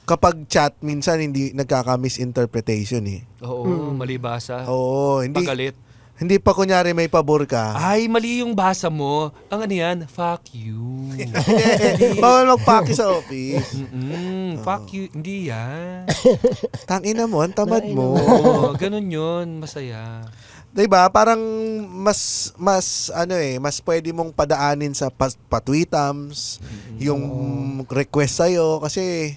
Speaker 1: kapag chat, minsan hindi nagkaka-misinterpretation eh.
Speaker 2: Oo, mali basa.
Speaker 1: Oo, hindi.
Speaker 2: Pagalit.
Speaker 1: Hindi pa kunyari may pabor ka.
Speaker 2: Ay, mali yung basa mo. Ang ano yan? Fuck you.
Speaker 1: Bawal magpaki sa office.
Speaker 2: Fuck you. Hindi yan.
Speaker 1: Tangina mo, ang tamad mo.
Speaker 2: Oo, ganun yun. Masaya.
Speaker 1: Diba? Parang mas pwede mong padaanin sa patweetams, yung request sa'yo. Kasi,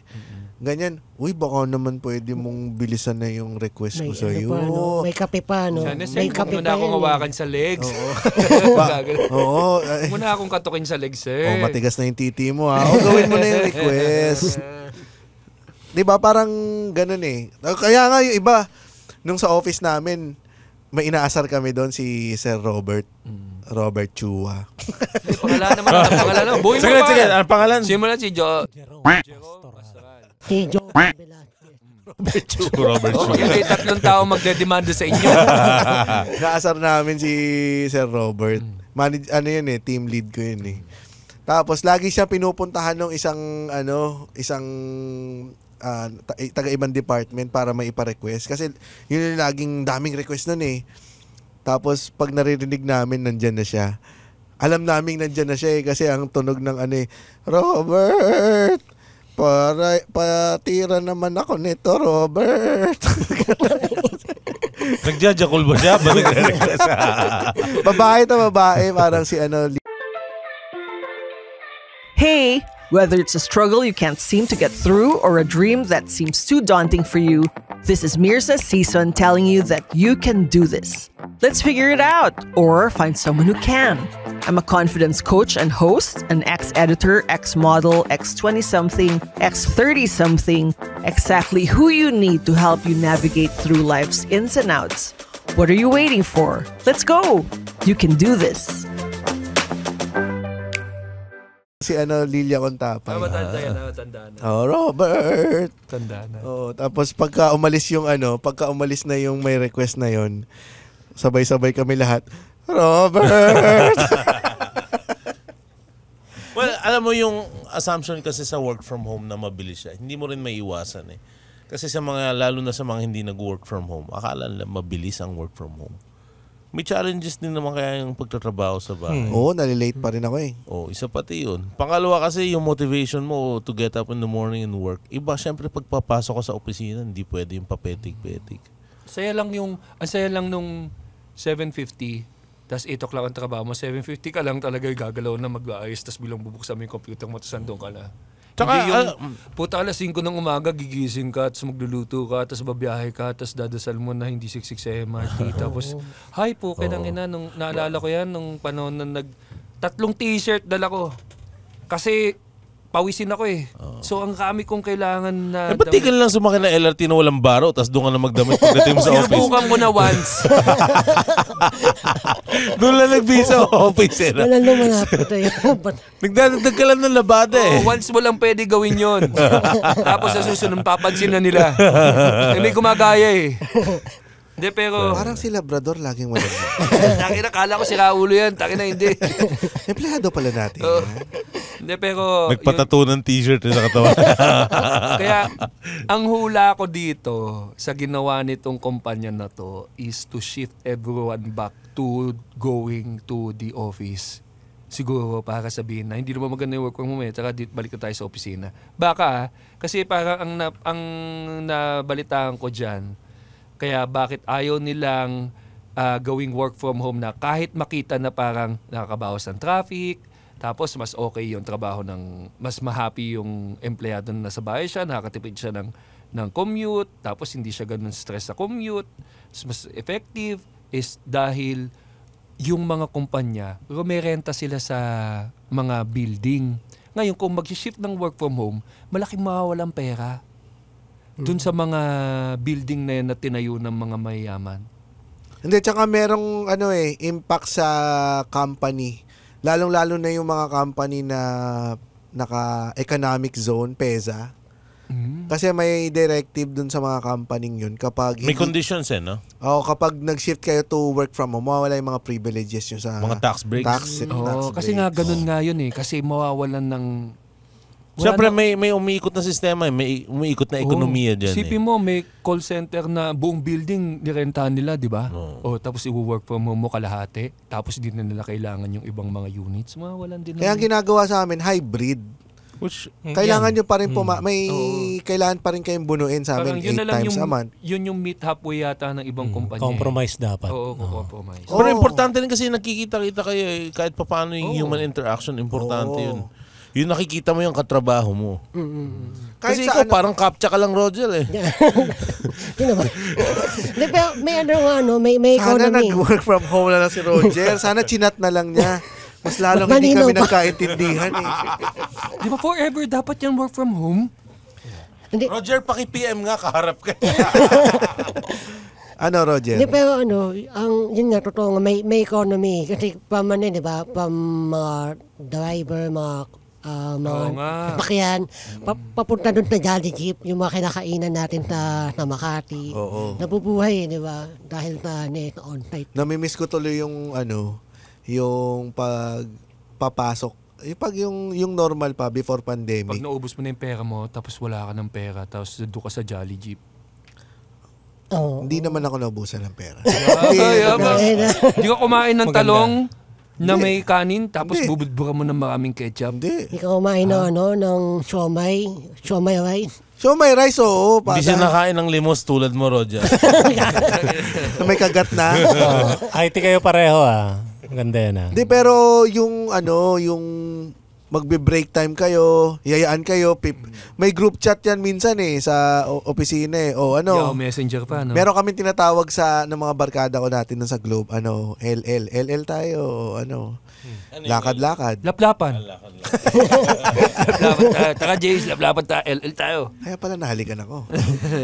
Speaker 1: ganyan, uy, baka naman pwede mong bilisan na yung request ko sa'yo.
Speaker 6: May kape pa, no?
Speaker 2: Sana
Speaker 6: May kape
Speaker 2: muna
Speaker 6: pa
Speaker 2: akong
Speaker 6: yan.
Speaker 2: hawakan sa legs.
Speaker 1: Oo.
Speaker 2: Muna akong katukin sa legs, eh.
Speaker 1: Matigas na yung titi mo, ha? O, gawin mo na yung request. Diba? Parang ganun eh. Kaya nga yung iba, nung sa office namin, may inaasar kami doon si Sir Robert. Robert Chua.
Speaker 2: Pangalan naman. Buhay mo
Speaker 5: Sige, ano pangalan?
Speaker 2: Simulan si Jerome Pastoral.
Speaker 6: Si Joe Velasquez.
Speaker 5: Robert Chu.
Speaker 2: Okay, 3 tao magdedemanda sa inyo.
Speaker 1: Naasar namin si Sir Robert. Yun eh, team lead ko yun eh. Tapos lagi siya pinupuntahan ng isang taga-ibang department para may ipa-request. Kasi yun yung laging daming request nun eh. Tapos pag naririnig namin, nandyan na siya. Alam namin nandyan na siya eh. Kasi ang tunog ng Robert, patira naman ako nito, Robert.
Speaker 5: Nagjajakol ba siya? Ba nagre-request?
Speaker 1: babae, parang si
Speaker 7: Hey! Whether it's a struggle you can't seem to get through or a dream that seems too daunting for you, this is Mirza Season telling you that you can do this. Let's figure it out or find someone who can. I'm a confidence coach and host, an ex-editor, ex-model, ex-20-something, ex-30-something, exactly who you need to help you navigate through life's ins and outs. What are you waiting for? Let's go! You can do this.
Speaker 1: si Lilia Contapay.
Speaker 2: Matanda na.
Speaker 1: Oh, Robert.
Speaker 2: Tanda na.
Speaker 1: Oh, tapos pagka umalis na yung may request na yon, sabay-sabay kami lahat. Robert.
Speaker 5: Well, alam mo yung assumption kasi sa work from home na mabilis siya. Hindi mo rin maiiwasan eh. Kasi lalo na sa mga hindi nag-work from home, akala nila mabilis ang work from home. May challenges din naman kaya yung pagtatrabaho sa bahay.
Speaker 1: Oo, nalilate pa rin ako eh.
Speaker 5: Isa pati yun. Pangalawa kasi yung motivation mo to get up in the morning and work. Iba, syempre pagpapasok ko sa opisina, hindi pwede yung papetik-petik.
Speaker 2: Ang saya lang nung 7:50, tas 8 o'clock ang trabaho mo, 7:50 ka lang talaga gagalaw na mag-aayos, tas bilang bubuksan mo yung computer mo, tas andun ka na. Hindi yung puta alas 5 ng umaga, gigising ka, tapos magluluto ka, tapos babiyahe ka, tapos dadasal mo na hindi siksik sa MRT. Tapos, hi po, kinangina, nung naalala ko yan, nung panahon na 3 t-shirt dala ko. Kasi, pawisin ako eh. So, ang kami kong kailangan na...
Speaker 5: ba't di ka lang sumakay na LRT na walang baro, tapos doon ka na magdamit pagdating mo sa office?
Speaker 2: Sinubukan ko na once.
Speaker 5: Doon lang nagbisa sa office eh.
Speaker 6: Wala naman malapit eh.
Speaker 5: Nagdadagdag ka lang ng labada eh.
Speaker 2: Once mo lang pwede gawin yon. Tapos sa susunod, papansin na nila. May gumagaya eh. Hindi, pero...
Speaker 1: Parang si Labrador laging walang.
Speaker 2: Takina, kala ko si Raulo yan. Takina, hindi.
Speaker 1: Empleyado pala natin.
Speaker 2: Hindi, pero...
Speaker 5: Nagpatato ng t-shirt sa katawan.
Speaker 2: Kaya, ang hula ko dito sa ginawa nitong kumpanya na to is to shift everyone back to going to the office. Siguro para sabihin na hindi naman maganda yung work from home, tsaka balik na tayo sa opisina. Baka, kasi parang ang nabalitaan ko dyan, kaya bakit ayaw nilang gawing work from home na kahit makita na parang nakakabawas ng traffic, tapos mas okay yung trabaho mas ma-happy yung empleyado na nasa bahay siya, nakakatipid siya ng commute, tapos hindi siya ganun stress sa commute, mas effective is dahil yung mga kumpanya, rumerenta sila sa mga building. Ngayon, kung mag-shift ng work from home, malaking mawawalang pera dun sa mga building na yan na tinayo ng mga mayayaman.
Speaker 1: Hindi, tsaka merong impact sa company. Lalong-lalo na yung mga company na naka-economic zone, PEZA. Kasi may directive dun sa mga company yun. Kapag
Speaker 5: may conditions no?
Speaker 1: Oo, kapag nag-shift kayo to work from home, mawawala yung mga privileges yun sa...
Speaker 5: Mga tax breaks.
Speaker 1: Tax
Speaker 2: kasi
Speaker 1: breaks.
Speaker 2: nga ganun nga yun eh. Kasi mawawalan ng
Speaker 5: Siyempre may umiikot na sistema, may umiikot na ekonomiya dyan.
Speaker 2: Isipin mo, may call center na buong building nirentahan nila, di ba? Tapos i-work from home mo kalahati. Tapos hindi na nila kailangan yung ibang mga units. Mawalan din.
Speaker 1: Kaya ang ginagawa sa amin, hybrid.
Speaker 5: Which,
Speaker 1: kailangan nyo pa rin kailangan pa rin kayong bunuin sa amin 8 times a month.
Speaker 2: Yun yung meet halfway yata ng ibang kumpanya.
Speaker 4: Compromise dapat.
Speaker 2: Oo, compromise.
Speaker 5: Pero importante rin kasi nakikita-kita kayo kahit paano yung human interaction, importante yun. Yung nakikita mo yung katrabaho mo. Kasi ikaw parang captcha ka lang, Roger eh.
Speaker 6: Yun naman. Pero may
Speaker 1: Sana
Speaker 6: economy.
Speaker 1: nag-work from home na lang si Roger. Sana chinat na lang niya. Mas lalong hindi kami nagkaintindihan eh.
Speaker 2: Di ba forever dapat yan work from home?
Speaker 5: Roger, paki-PM nga, kaharap ka.
Speaker 1: Ano, Roger?
Speaker 6: Hindi, pero yun nga, totoo nga, may economy. Kasi di ba, mga driver, mga sasakyan, papunta doon sa Jolly Jeep, yung mga kinakainan natin sa Makati. Nabubuhay, di ba? Dahil sa on-site.
Speaker 1: Namimiss ko tuloy yung yung pagpapasok. Yung normal pa before pandemic.
Speaker 2: Pag naubos mo na yung pera mo, tapos wala ka ng pera, tapos doon ka sa Jolly Jeep.
Speaker 1: Hindi naman ako naubusan ng pera.
Speaker 2: Hindi ka kumain ng talong na may kanin, tapos bubudburan mo ng maraming ketchup.
Speaker 1: Hindi.
Speaker 6: Ikaw kumain ng siomay rice.
Speaker 1: Siomay rice, oo.
Speaker 5: Hindi siya nakain ng limos tulad mo, Roger.
Speaker 1: Na may kagat na.
Speaker 4: IT kayo pareho Ganda yan
Speaker 1: Hindi, pero yung magbe-break time kayo, yayaan kayo, may group chat yan minsan sa opisina
Speaker 2: Messenger pa, no?
Speaker 1: Meron kami tinatawag ng mga barkada ko natin sa Globe, LL tayo, lakad-lakad.
Speaker 2: Laplapan. Taka Jays, laplapan tayo, LL tayo.
Speaker 1: Kaya pala nahalikan ako.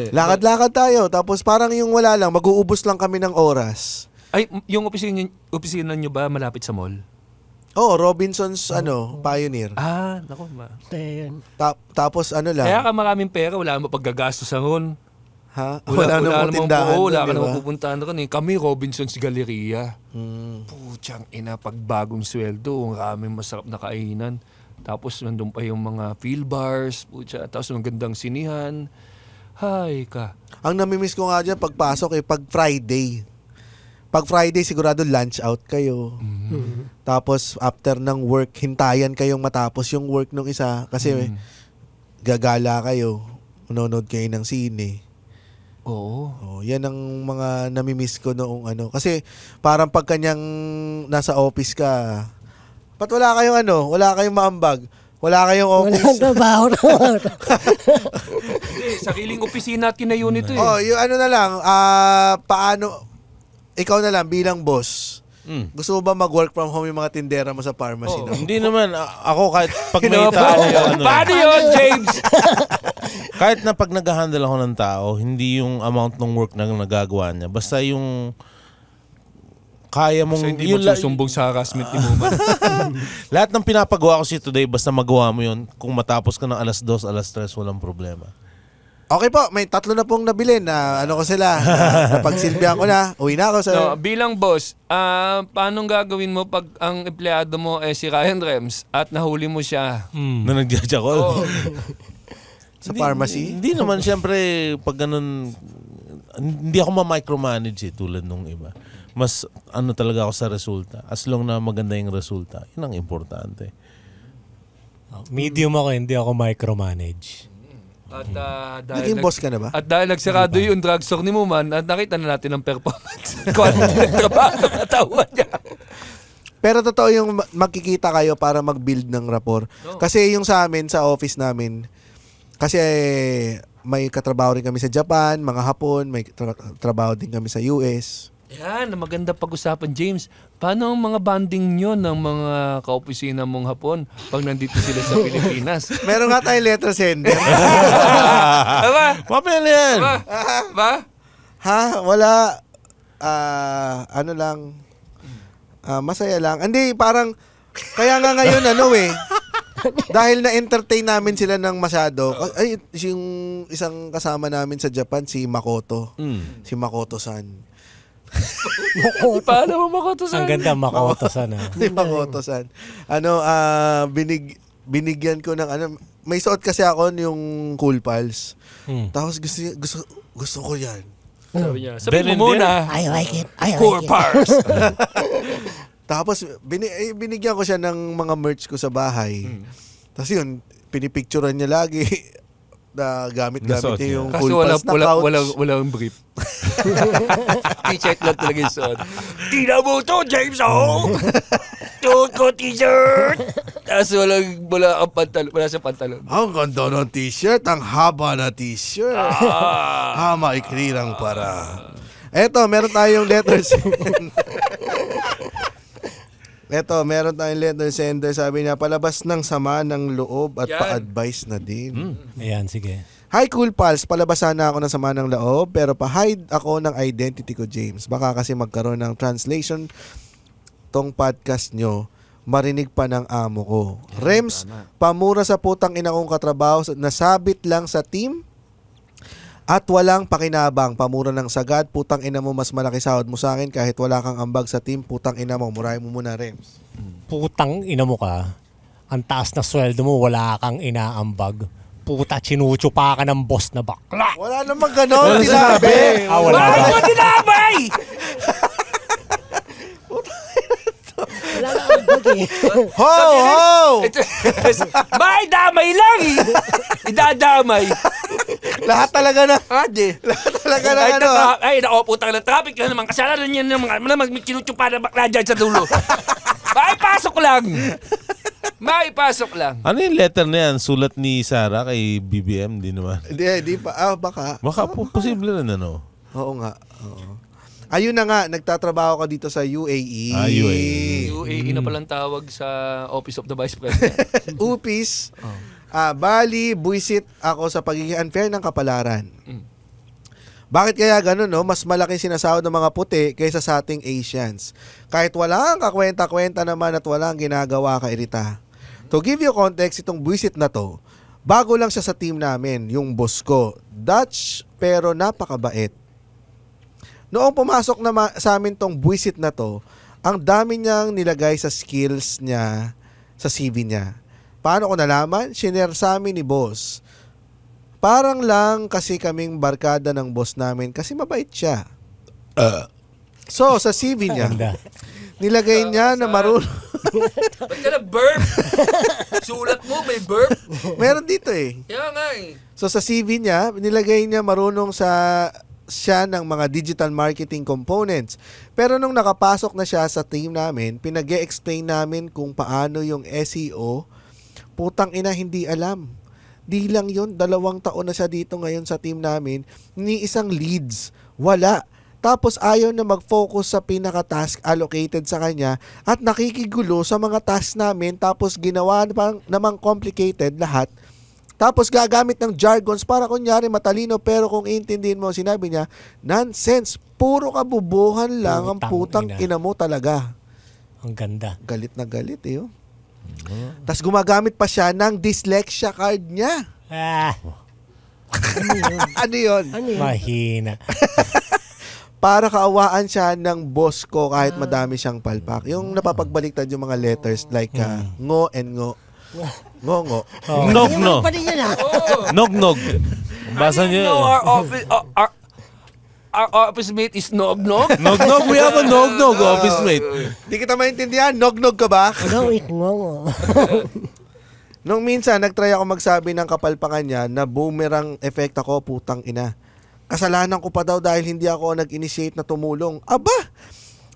Speaker 1: Lakad-lakad tayo, tapos parang yung wala lang, mag-uubos lang kami ng oras.
Speaker 2: Ay, yung opisina nyo ba malapit sa mall?
Speaker 1: Robinson's Pioneer.
Speaker 2: Naku.
Speaker 1: Tapos lang.
Speaker 2: Kaya ka maraming pera, wala mo paggagasto sa ron.
Speaker 1: Ha? Wala namang tindahan.
Speaker 2: Wala ka namang pupuntahan ron. Kami, Robinson's Galleria. Putsang ina, pag bagong sweldo, ang raming masarap na kainan. Tapos nandun pa yung mga field bars, tapos magandang sinihan. Hay ka.
Speaker 1: Ang namimiss ko nga dyan, pagpasok pag Friday. Pag Friday, sigurado lunch out kayo. Tapos, after ng work, hintayan kayong matapos yung work ng isa. Kasi, gagala kayo. Manonood kayo ng sine.
Speaker 2: Oo.
Speaker 1: Yan ang mga namimiss ko noong Kasi, parang pag kanyang nasa office ka, ba't wala kayong maambag? Wala kayong office.
Speaker 6: Walang trabaho naman.
Speaker 2: Sariling opisina at tinayo nito
Speaker 1: yung na lang, paano... Ikaw na lang bilang boss. Gusto mo ba mag-work from home yung mga tindera mo sa pharmacy?
Speaker 5: Hindi naman. Ako kahit pag may tao.
Speaker 2: Paano yun, James?
Speaker 5: Kahit na pag nag-handle ako ng tao, hindi yung amount ng work na nagagawa niya. Basta yung kaya mong...
Speaker 2: Kasi hindi mo susumbong sa harassment ni Muman.
Speaker 5: Lahat ng pinapagawa ko today, basta magawa mo yun. Kung matapos ka ng 2:00, 3:00, walang problema.
Speaker 1: Okay po, may 3 na pong nabilin na ko sila. Napagsilbihan ko na. Uwi na ako sa...
Speaker 2: Bilang boss, paano gagawin mo pag ang empleyado mo si Ryan Rems at nahuli mo siya?
Speaker 5: Na nagjajakol?
Speaker 1: Sa pharmacy?
Speaker 5: Hindi naman, siyempre, pag ganun, hindi ako ma-micromanage tulad nung iba. Mas talaga ako sa resulta. As long na maganda yung resulta, yun ang importante.
Speaker 4: Medium ako, hindi ako micromanage.
Speaker 2: At
Speaker 1: naging boss ka na ba?
Speaker 2: At dahil nagsarado yung drugstore ni Muman, at nakita na natin ang performance. Quality ng trabaho ng katawan niya.
Speaker 1: Pero totoo yung magkikita kayo para mag-build ng rapport. Kasi yung sa amin, sa office namin, kasi may katrabaho rin kami sa Japan, mga Hapon, may trabaho din kami sa US.
Speaker 2: Yan, maganda pag-usapan, James. Paano ang mga banding nyo ng mga kaopisina mong Hapon pag nandito sila sa Pilipinas?
Speaker 1: Meron nga tayong letter sender.
Speaker 5: Papel yan!
Speaker 2: Ba?
Speaker 1: Wala. Lang. Masaya lang. Hindi, parang, kaya nga ngayon, dahil na-entertain namin sila ng masyado. Ay, yung isang kasama namin sa Japan, si Makoto. Si Makoto-san.
Speaker 2: Paano mo Makoto-san?
Speaker 4: Ang ganda, Makoto-san.
Speaker 1: Si Makoto-san. Binigyan ko ng may suot kasi ako yung Cool Pals. Tapos gusto ko yan.
Speaker 2: Sabi niya, sabihin mo muna,
Speaker 6: I like it.
Speaker 2: Core Parts.
Speaker 1: Tapos binigyan ko siya ng mga merch ko sa bahay. Tapos yun, pinipicturean niya lagi na gamit
Speaker 5: Nasuot
Speaker 1: niya yung
Speaker 2: Kaso
Speaker 1: Cool Pals na couch.
Speaker 2: walang brief. T-shirt lang talaga yung suot. Tina mo to, James, oh! Suot ko t-shirt! Tapos wala sa pantalon.
Speaker 1: Ang ganda ng t-shirt, ang haba na t-shirt. Maikli lang para. Eto, meron tayong letters. Meron tayong letter sender. Sabi niya, palabas ng sama ng loob at
Speaker 2: Yan.
Speaker 1: pa-advise na din.
Speaker 4: Ayan, sige.
Speaker 1: Hi, Cool Pals. Palabasan na ako ng sama ng loob pero pa-hide ako ng identity ko, James. Baka kasi magkaroon ng translation tong podcast nyo. Marinig pa ng amo ko. Rems, pamura sa putang ina kong katrabaho, nasabit lang sa team at walang pakinabang. Pamura ng sagad, putang ina mo, mas malaki sahod mo sa akin kahit wala kang ambag sa team, putang ina mo. Murahin mo muna, Rems.
Speaker 4: Putang ina mo ka. Ang taas na sweldo mo, wala kang inaambag. Puta, chinucho pa ka ng boss na bakla.
Speaker 1: Wala namang ganon, sinabi.
Speaker 4: Wala
Speaker 2: Bakit
Speaker 4: ba?
Speaker 2: mo dinamay?
Speaker 6: Wala na ang bag eh.
Speaker 1: Ho, ho!
Speaker 2: May damay lang eh. Idadamay.
Speaker 1: Lahat talaga na.
Speaker 2: Ade.
Speaker 1: Lahat talaga na ano.
Speaker 2: Ay, nako, putang ng traffic lang naman. Kasalanan niya ng mga kinuchupa na bakla dyan sa dulo. May pasok lang. May pasok lang.
Speaker 5: Ano yung letter na yan? Sulat ni Sarah kay BBM? Di naman.
Speaker 1: Di pa. Baka.
Speaker 5: Baka posible rin ano.
Speaker 1: Oo nga. Oo. Ayun na nga, nagtatrabaho ka dito sa UAE.
Speaker 5: UAE.
Speaker 2: UAE na palang tawag sa Office of the Vice President.
Speaker 1: UPIS. Bali, buisit ako sa pagiging unfair ng kapalaran. Bakit kaya ganun, no? Mas malaking sinasahod ng mga puti kaysa sa ating Asians. Kahit walang kakwenta-kwenta naman at walang ginagawa kairita. To give you context, itong buisit na to, bago lang siya sa team namin, yung boss ko. Dutch, pero napakabait. Noong pumasok na sa amin tong buisit na to, ang dami niyang nilagay sa skills niya, sa CV niya. Paano ko nalaman? Shinare sa amin ni boss. Parang lang kasi kaming barkada ng boss namin kasi mabait siya. So, sa CV niya, nilagay niya na marunong.
Speaker 2: Ba't ka na burp? Sulat mo, may burp.
Speaker 1: Meron dito eh.
Speaker 2: Kaya nga eh.
Speaker 1: So, sa CV niya, nilagay niya marunong siya ng mga digital marketing components. Pero nung nakapasok na siya sa team namin, pinag-e-explain namin kung paano yung SEO. Putang ina, hindi alam. Di lang yun, 2 taon na siya dito ngayon sa team namin, ni isang leads. Wala. Tapos ayaw na mag-focus sa pinaka-task allocated sa kanya at nakikigulo sa mga task namin tapos ginawa namang complicated lahat. Tapos gagamit ng jargons para kunyari matalino pero kung iintindihin mo, sinabi niya, nonsense, puro kabubuhan lang ang putang ina mo talaga.
Speaker 4: Ang ganda.
Speaker 1: Galit na galit eh. Oh. Tapos gumagamit pa siya ng dyslexia card niya. Ano yun?
Speaker 4: Mahina.
Speaker 1: Para kaawaan siya ng boss ko kahit madami siyang palpak. Yung napapagbaliktad yung mga letters like ngo and ngo. Ngo.
Speaker 5: Nog-nog.
Speaker 6: Pa rin yan ah.
Speaker 5: Nog-nog. Basa niyo.
Speaker 2: Our office mate is nog-nog.
Speaker 5: Nog-nog. We have a nog-nog office mate.
Speaker 1: Di kita maintindihan. Nog-nog ka ba?
Speaker 6: No, it ngongo.
Speaker 1: Nung minsan, nagtry ako magsabi ng kapalpakan niya na boomerang effect ako, putang ina. Kasalanan ko pa daw dahil hindi ako nag-initiate na tumulong. Aba!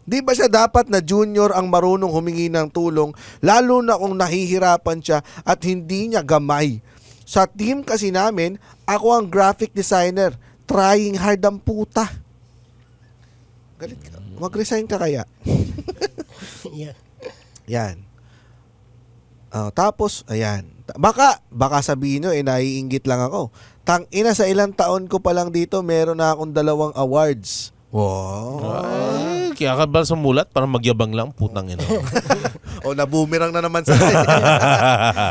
Speaker 1: Di ba siya dapat na junior ang marunong humingi ng tulong, lalo na kung nahihirapan siya at hindi niya gamay. Sa team kasi namin, ako ang graphic designer. Trying hard ang puta. Galit ka. Mag-resign ka kaya?
Speaker 6: Yeah.
Speaker 1: Yan. Tapos, ayan. Baka sabihin nyo, naiinggit lang ako. Tangina, sa ilang taon ko pa lang dito, meron na akong 2 awards. Wow.
Speaker 5: Ay, kaya ka ba sumulat para magyabang lang? Putang ina.
Speaker 1: O nabumirang na naman sa akin.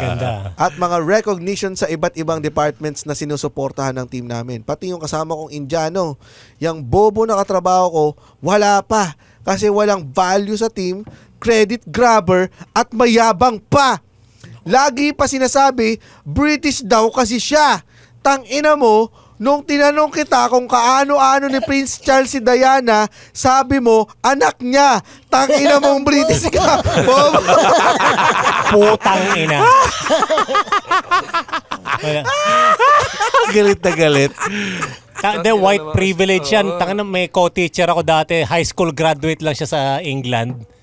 Speaker 4: Ganda.
Speaker 1: At mga recognition sa iba't ibang departments na sinusuportahan ng team namin. Pati yung kasama kong Indiano, yung bobo na katrabaho ko, wala pa. Kasi walang value sa team, credit grabber, at mayabang pa. Lagi pa sinasabi, British daw kasi siya. Tangina mo, nung tinanong kita kung kaano-ano ni Prince Charles si Diana, sabi mo, anak niya. Tangina mong British ka.
Speaker 4: Putang ina.
Speaker 5: Galit na galit.
Speaker 4: The white privilege yan. Tangina, may co-teacher ako dati. High school graduate lang siya sa England.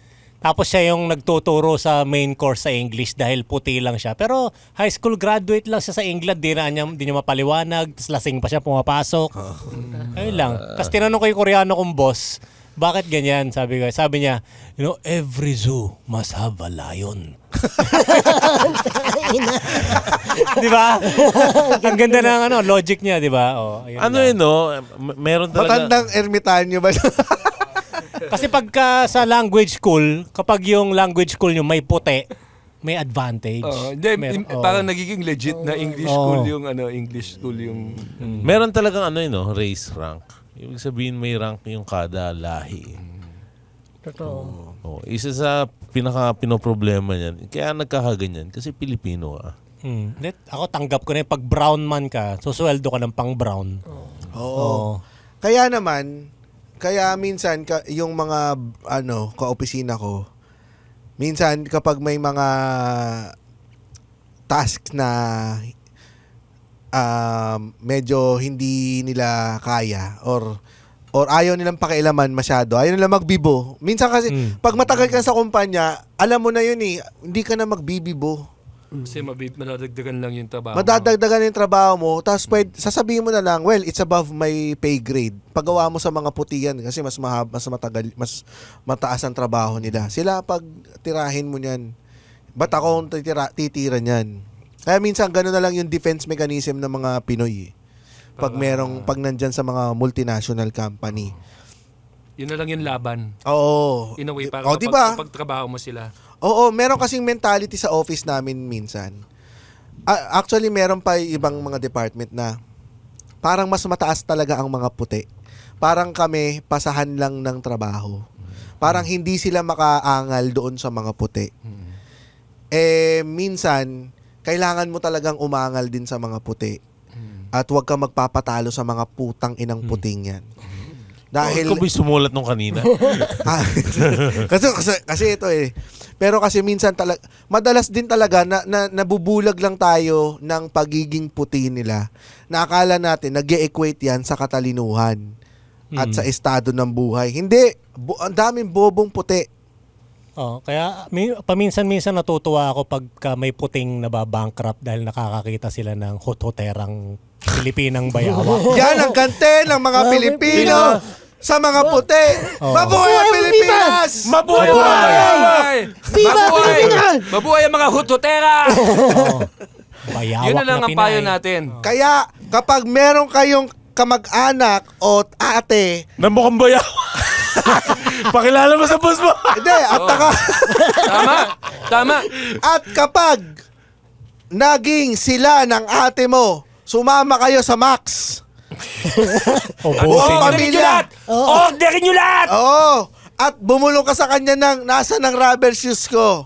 Speaker 4: Tapos siya yung nagtuturo sa main course sa English dahil puti lang siya. Pero high school graduate lang siya sa England, di niya mapaliwanag, tapos lasing pa siya pumapasok. Ayun lang. Tapos tinanong ko yung Koreano kong boss, bakit ganyan? Sabi niya, every zoo must have a lion. Di ba? Ang ganda ng logic niya, di ba?
Speaker 5: Meron talaga.
Speaker 1: Matandang ermitanyo ba?
Speaker 4: Kasi pagka sa language school, kapag yung language school nyo may puti, may advantage.
Speaker 2: Parang nagiging legit na English school yung English school yung
Speaker 5: Meron talagang race rank. Ibig sabihin may rank yung kada lahi.
Speaker 6: Totoo.
Speaker 5: Isa sa pinoproblema niyan. Kaya nagkakaganyan kasi Pilipino ka.
Speaker 4: Ako tanggap ko na yung pag brown man ka, susweldo ka ng pang brown.
Speaker 1: Oo. Kaya minsan yung mga kaopisina ko, minsan kapag may mga tasks na medyo hindi nila kaya or ayaw nilang pakialaman masyado, ayaw nilang magbibo. Minsan kasi pag matagal ka sa kumpanya, alam mo na yun hindi ka na magbibibo.
Speaker 2: Kasi madadagdagan lang yung trabaho.
Speaker 1: Madadagdagan yung trabaho mo, tapos sasabihin mo na lang, well, it's above my pay grade. Paggawa mo sa mga puti yan kasi mas mataas ang trabaho nila. Sila pag tirahin mo niyan, ba't ako titira niyan? Kaya minsan gano'n na lang yung defense mechanism ng mga Pinoy. Pag nandyan sa mga multinational company.
Speaker 2: Yun na lang yung laban.
Speaker 1: Oo.
Speaker 2: In a way, para
Speaker 1: diba?
Speaker 2: kapag trabaho mo sila.
Speaker 1: Oo, meron kasing mentality sa office namin minsan. Actually, meron pa ibang mga department na parang mas mataas talaga ang mga puti. Parang kami, pasahan lang ng trabaho. Parang hindi sila makaangal doon sa mga puti. Minsan, kailangan mo talagang umangal din sa mga puti. At huwag kang magpapatalo sa mga putang inang puting yan. Dahil
Speaker 5: ikaw ba sumulat nung kanina?
Speaker 1: kasi ito Pero kasi minsan madalas din talaga na nabubulag lang tayo ng pagiging puti nila. Na akala natin nag-e-equate yan sa katalinuhan at sa estado ng buhay. Hindi, ang daming bobong puti.
Speaker 4: Kaya paminsan-minsan natutuwa ako pagka may puting nababankrupt dahil nakakakita sila ng hot-hoterang Pilipinang bayawa.
Speaker 1: Yan ang kante ng mga Pilipino sa mga puti. Mabuhay ang Pilipinas!
Speaker 5: Mabuhay!
Speaker 6: Viva Pilipinas!
Speaker 2: Mabuhay ang mga hutotera!
Speaker 4: Bayawak
Speaker 2: Yun na lang ang payo natin.
Speaker 1: Kaya kapag meron kayong kamag-anak o ate
Speaker 5: na mukhang bayawa, pakilala mo sa boss mo.
Speaker 1: Hindi,
Speaker 2: Tama.
Speaker 1: At kapag naging sila ng ate mo, sumama kayo sa Max.
Speaker 2: Orderin nyo lahat! Orderin nyo lahat!
Speaker 1: Oo. At bumulong ka sa kanya nasa ng rubber shoes ko.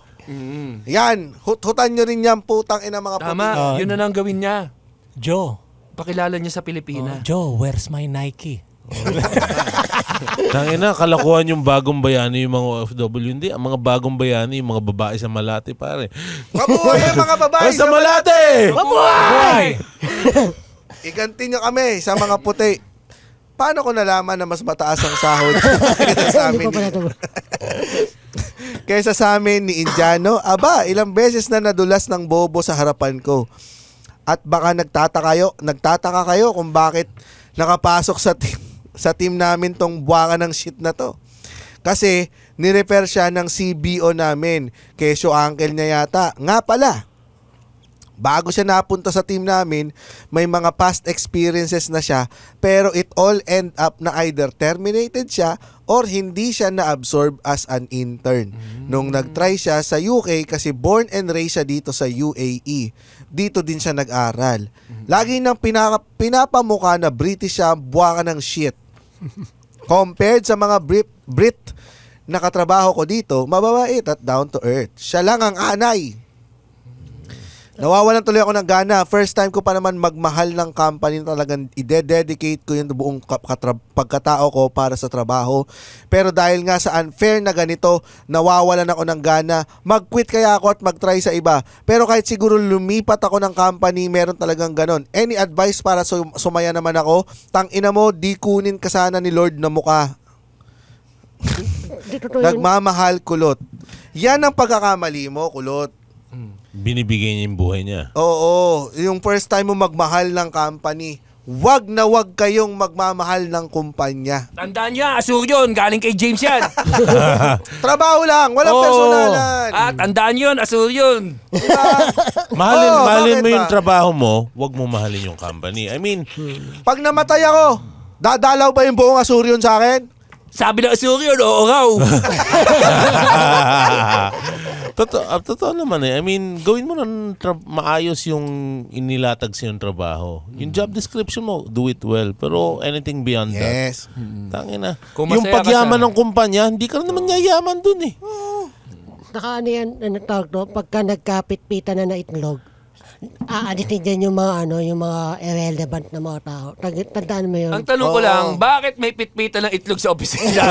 Speaker 1: Yan. Hutan nyo rin yan, putang ina mga puti.
Speaker 2: Tama. Yun na lang gawin niya.
Speaker 4: Joe.
Speaker 2: Pakilala niya sa Pilipinas.
Speaker 4: Joe, where's my Nike?
Speaker 5: Tangina, kalakuhan yung bagong bayani yung mga OFW. Hindi, ang mga bagong bayani, yung mga babae sa Malate, pare.
Speaker 1: Mabuhay ang mga babae
Speaker 5: sa Malate!
Speaker 2: Mabuhay!
Speaker 1: Iganti nyo kami sa mga puti. Paano ko nalaman na mas mataas ang sahod kaysa sa amin? Kaysa sa amin ni Indiano? Aba, ilang beses na nadulas ng bobo sa harapan ko. At baka nagtataka kayo kung bakit nakapasok sa team namin tong buwangan ng shit na to. Kasi nirefer siya ng CBO namin. Kesyo uncle niya yata. Nga pala, bago siya napunta sa team namin, may mga past experiences na siya, pero it all end up na either terminated siya or hindi siya na-absorb as an intern. Nung nag-try siya sa UK kasi born and raised siya dito sa UAE. Dito din siya nag-aral. Lagi nang pinapamukha na British siya, buwangan ng shit. Compared sa mga Brit na katrabaho ko dito, mababait at down to earth. Siya lang ang anay. Nawawalan tuloy ako ng gana. First time ko pa naman magmahal ng company na talagang ide-dedicate ko yung buong pagkatao ko para sa trabaho. Pero dahil nga sa unfair na ganito, nawawalan ako ng gana. Mag-quit kaya ako at mag-try sa iba. Pero kahit siguro lumipat ako ng company, meron talagang ganon. Any advice para sumaya naman ako? Tangina mo, di kunin ka sana ni Lord na mukha. Nagmamahal, kulot. Yan ang pagkakamali mo, kulot.
Speaker 5: Binibigay niya yung buhay niya.
Speaker 1: Oo, yung first time mo magmahal ng company, wag na wag kayong magmamahal ng kumpanya.
Speaker 2: Tandaan niya, asur yun. Galing kay James yan.
Speaker 1: Trabaho lang, walang personalan.
Speaker 2: Tandaan yun, asur yun.
Speaker 5: Mahalin mo
Speaker 1: bakit
Speaker 5: yung
Speaker 1: ba?
Speaker 5: trabaho mo, wag mo mahalin yung company. I mean,
Speaker 1: Pag namatay ako, dadalaw ba yung buong Asuryon sa akin?
Speaker 2: Sabi ng asur yun, oo raw.
Speaker 5: Totoo naman eh. I mean, gawin mo ng maayos yung inilatag sa yung trabaho. Yung job description mo, do it well. Pero anything beyond that,
Speaker 1: Yes.
Speaker 5: tangina.
Speaker 2: Kung
Speaker 5: Yung
Speaker 2: masaya ka
Speaker 5: pagyaman
Speaker 2: sa-
Speaker 5: ng kumpanya, hindi ka naman yayaman dun eh.
Speaker 6: Saka ano yan, ano tawag to, pagka nagkapit-pitan na itlog, aalitin dyan yung mga yung mga irrelevant na mga tao. Tandaan mo yun.
Speaker 2: Ang tanong ko lang, bakit may pitpitan ng itlog sa opisina?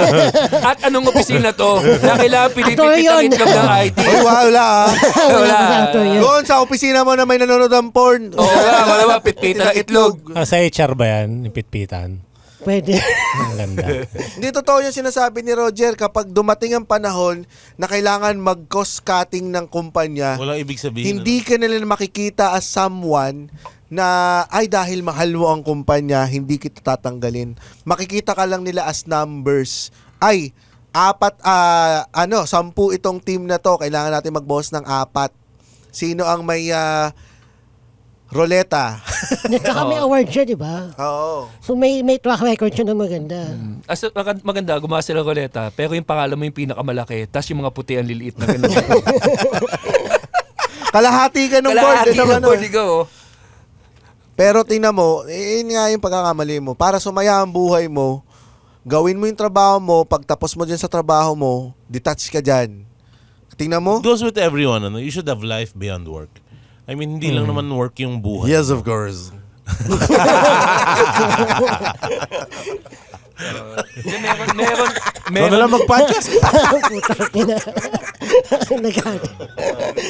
Speaker 2: At anong opisina to? Na kailangan pinipit ng itlog ng IT?
Speaker 1: Ay, wala ah.
Speaker 2: Wala.
Speaker 1: Doon sa opisina mo na may nanonood ng porn.
Speaker 2: Oo nga, wala ba pitpitan ng itlog?
Speaker 4: Sa HR ba yan? Yung pitpitan?
Speaker 6: Pwede.
Speaker 4: Ang ganda.
Speaker 1: Hindi totoo yung sinasabi ni Roger, kapag dumating ang panahon na kailangan mag-cost cutting ng kumpanya,
Speaker 5: Walang ibig sabihin.
Speaker 1: hindi ka nila makikita as someone na ay dahil mahal mo ang kumpanya, hindi kita tatanggalin. Makikita ka lang nila as numbers. Ay, 10 itong team na to, kailangan natin mag-boss ng 4. Sino ang may roleta?
Speaker 6: Saka may award siya, di ba?
Speaker 1: Oo.
Speaker 6: So may track record siya na maganda.
Speaker 2: Maganda, gumawa sila ng roleta, pero yung pangalan mo yung pinakamalaki, tas yung mga puti ang liliit na ganun.
Speaker 1: Kalahati ka ng board.
Speaker 2: Kalahati ng board, ikaw, oh.
Speaker 1: Pero tingnan mo, yun nga yung pagkakamali mo. Para sumaya ang buhay mo, gawin mo yung trabaho mo, pagtapos mo dyan sa trabaho mo, detach ka dyan. Tingnan mo.
Speaker 5: It goes with everyone. You should have life beyond work. I mean, hindi lang naman work yung buhay.
Speaker 1: Yes, of course.
Speaker 2: Meron.
Speaker 5: Ikaw na lang mag-podcast.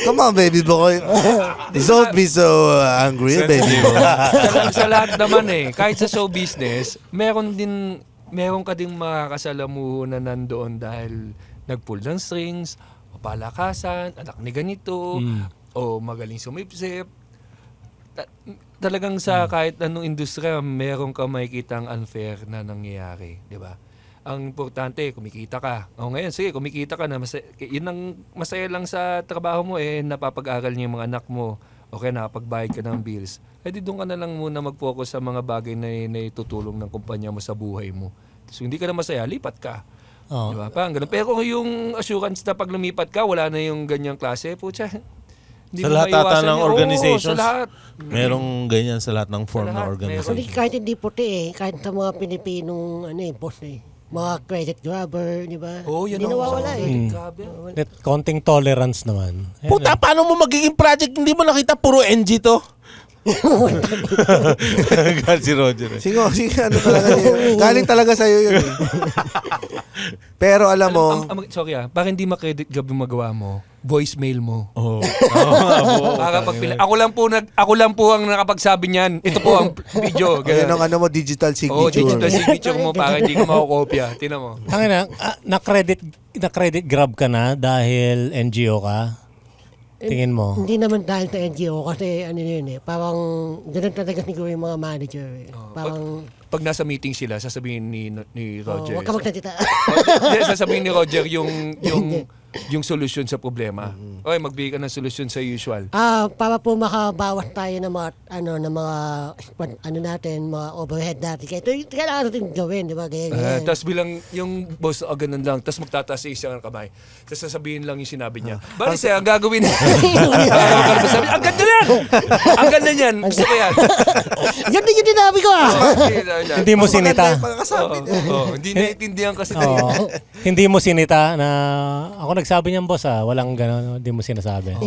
Speaker 1: Come on, baby boy. Don't be so angry, baby boy.
Speaker 2: sa lahat naman kahit sa show business, meron ka ding makakasalamuho na nandoon dahil nag-pull ng strings, o palakasan, anak ni ganito, o magaling sumipsip. Talagang sa kahit anong industriya, meron ka makikitang unfair na nangyayari, di ba? Ang importante, kumikita ka. O ngayon, sige, kumikita ka na. Yun ang masaya lang sa trabaho mo napapag-aral niya yung mga anak mo. Okay, nakapagbayad ka ng bills. Di doon ka na lang muna mag-focus sa mga bagay na itutulong ng kumpanya mo sa buhay mo. So, hindi ka na masaya, lipat ka.
Speaker 4: Oh.
Speaker 2: Diba? Parang ganun. Pero kung yung assurance na pag lumipat ka, wala na yung ganyang klase, putya, hindi
Speaker 5: Sa
Speaker 2: mo
Speaker 5: lahat
Speaker 2: maiwasan
Speaker 5: ata ng
Speaker 2: yun. Oo,
Speaker 5: organizations,
Speaker 2: sa lahat.
Speaker 5: merong ganyan sa lahat ng form
Speaker 2: Sa
Speaker 5: na
Speaker 2: lahat,
Speaker 5: organization.
Speaker 6: Hindi, kahit hindi puti kahit sa mga Pilipinong boss mga credit grabber, di ba?
Speaker 2: Oo, yan
Speaker 6: Hindi
Speaker 2: ang
Speaker 6: nawawala
Speaker 2: Grabe.
Speaker 4: Konting tolerance naman. Ayan,
Speaker 5: Puta, paano mo magiging project? Hindi mo nakita puro NG to? Si Roger.
Speaker 1: Sige, ano talaga yun. Galing talaga sa'yo yun. Pero alam mo,
Speaker 2: Sorry para hindi makredit gab yung magawa mo, voicemail mo.
Speaker 5: Oh.
Speaker 2: Para pag ako lang po ang nakapagsabi niyan. Ito po ang video.
Speaker 1: ayun ang ano mo, digital
Speaker 2: Oh,
Speaker 1: signature.
Speaker 2: digital signature mo para hindi ka makokopya. Tingnan mo.
Speaker 4: Tangina, na-credit grab ka na dahil NGO ka? Tingin mo?
Speaker 6: Hindi naman dahil sa NGO kasi parang ganun talaga siguro yung mga manager. Parang
Speaker 2: Pag nasa meeting sila, sasabihin ni Roger.
Speaker 6: huwag ka magsalita.
Speaker 2: Hindi, sasabihin ni Roger yung solusyon sa problema. Okay, magbigay ka ng solusyon sa usual.
Speaker 6: Para po makabawas tayo ng mga natin, mga overhead natin. Kaya ito yung kailangan natin gawin, di ba? Ganyan.
Speaker 2: Tapos bilang yung boss, ganun lang. Tapos magtataas sa isang kamay. Tapos sasabihin lang yung sinabi niya. Bali siya, ang gagawin sabi, ang ganda yan! Ang ganda niyan! Gusto ko yan!
Speaker 6: Ganda yung dinabi ko
Speaker 4: Hindi mo sinita.
Speaker 2: Hindi naiintindihan kasi
Speaker 4: Oo. Hindi mo sinita na ako nagsabi niyan, boss, walang gano'n, hindi mo sinasabi.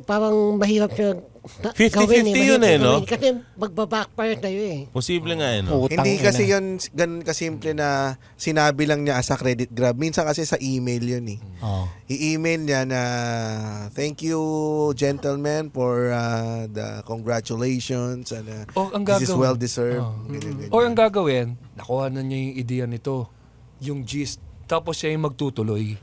Speaker 6: Parang mahirap siya
Speaker 5: 50-50 yun no?
Speaker 6: Kasi magbabackfire tayo
Speaker 5: Posible nga no?
Speaker 1: Hindi kasi yun ganun kasimple na sinabi lang niya as a credit grab. Minsan kasi sa email yun I-email niya na thank you gentlemen for the congratulations and this is well deserved.
Speaker 2: Or ang gagawin, nakuha na niya yung ideya nito, yung gist, tapos siya yung magtutuloy.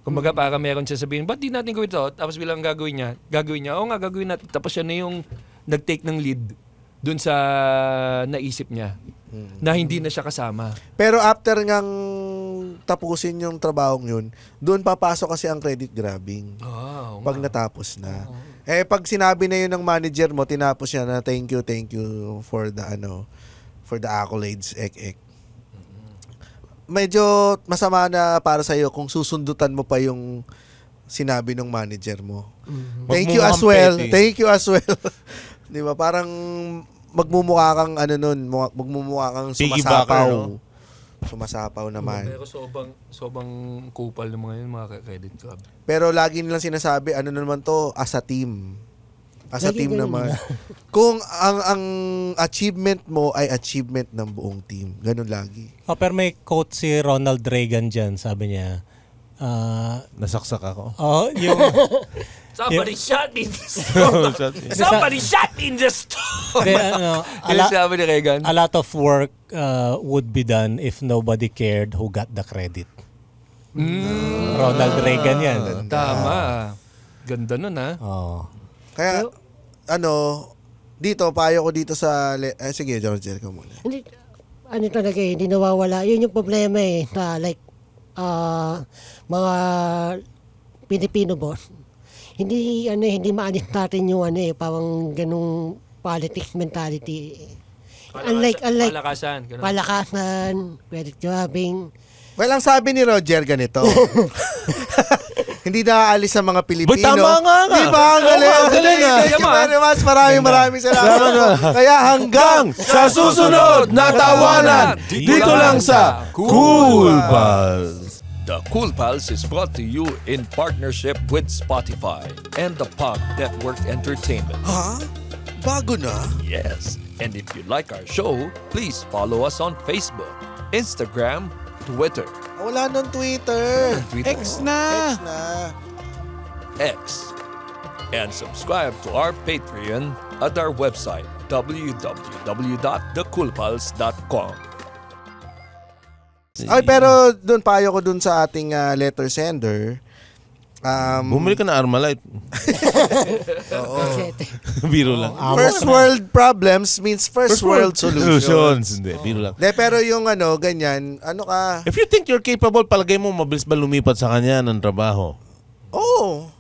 Speaker 2: Kumbaga para meron siya sabihin, ba't di natin gawin ito? Tapos bilang gagawin niya, oo nga, gagawin natin. Tapos siya na yung nag-take ng lead dun sa naisip niya na hindi na siya kasama.
Speaker 1: Pero after ngang tapusin yung trabahong yun, doon papasok kasi ang credit grabbing. Pag natapos na. Pag sinabi na yun ng manager mo, tinapos niya na thank you for the accolades, medyo masama na para sa iyo kung susundutan mo pa yung sinabi ng manager mo. Thank you as well. Di ba? Parang magmumukha kang magmumukha kang sumasapaw. Sumasapaw naman.
Speaker 2: Pero sobrang kupal ng mga credit card.
Speaker 1: Pero lagi nilang sinasabi, naman to, as a team. As a team naman. Kung ang achievement mo ay achievement ng buong team. Ganun lagi.
Speaker 4: Pero may quote si Ronald Reagan dyan. Sabi niya,
Speaker 5: nasaksak ako.
Speaker 4: Yung...
Speaker 2: Somebody shot in the store. Somebody shot in the store. Sabi ni Reagan.
Speaker 4: A lot of work would be done if nobody cared who got the credit. Ronald Reagan yan.
Speaker 2: Tama. Ganda nun
Speaker 1: Kaya, dito, payo ko dito sa... sige, George, ka muna.
Speaker 6: Hindi, talaga hindi nawawala. Yun yung problema mga Pilipino boss. Hindi maalis natin yung parang ganung politics mentality. Unlike palakasan, credit grabbing.
Speaker 1: Well, ang sabi ni Roger ganito. Hindi na aalis sa mga Pilipino.
Speaker 5: Tama nga.
Speaker 1: Di ba? Ang galing. Thank you very much. Maraming salamat. Kaya hanggang
Speaker 5: sa susunod na tawanan dito lang sa Cool Pals.
Speaker 2: The Cool Pals is brought to you in partnership with Spotify and the Pod Network Entertainment.
Speaker 1: Bago na?
Speaker 2: Yes. And if you like our show, please follow us on Facebook, Instagram, Twitter.
Speaker 1: Wala nung Twitter.
Speaker 8: X na.
Speaker 2: X. And subscribe to our Patreon at our website, www.thecoolpals.com.
Speaker 1: Ay, pero doon payo ko doon sa ating letter sender.
Speaker 5: Bumili ka na Armalite.
Speaker 1: Oo.
Speaker 5: Biro lang.
Speaker 1: First world problems means first world solutions.
Speaker 5: Hindi, biro lang.
Speaker 1: Pero yung ganyan, ka?
Speaker 5: If you think you're capable, palagay mo mabilis ba lumipat sa kanya ng trabaho?
Speaker 1: Oo.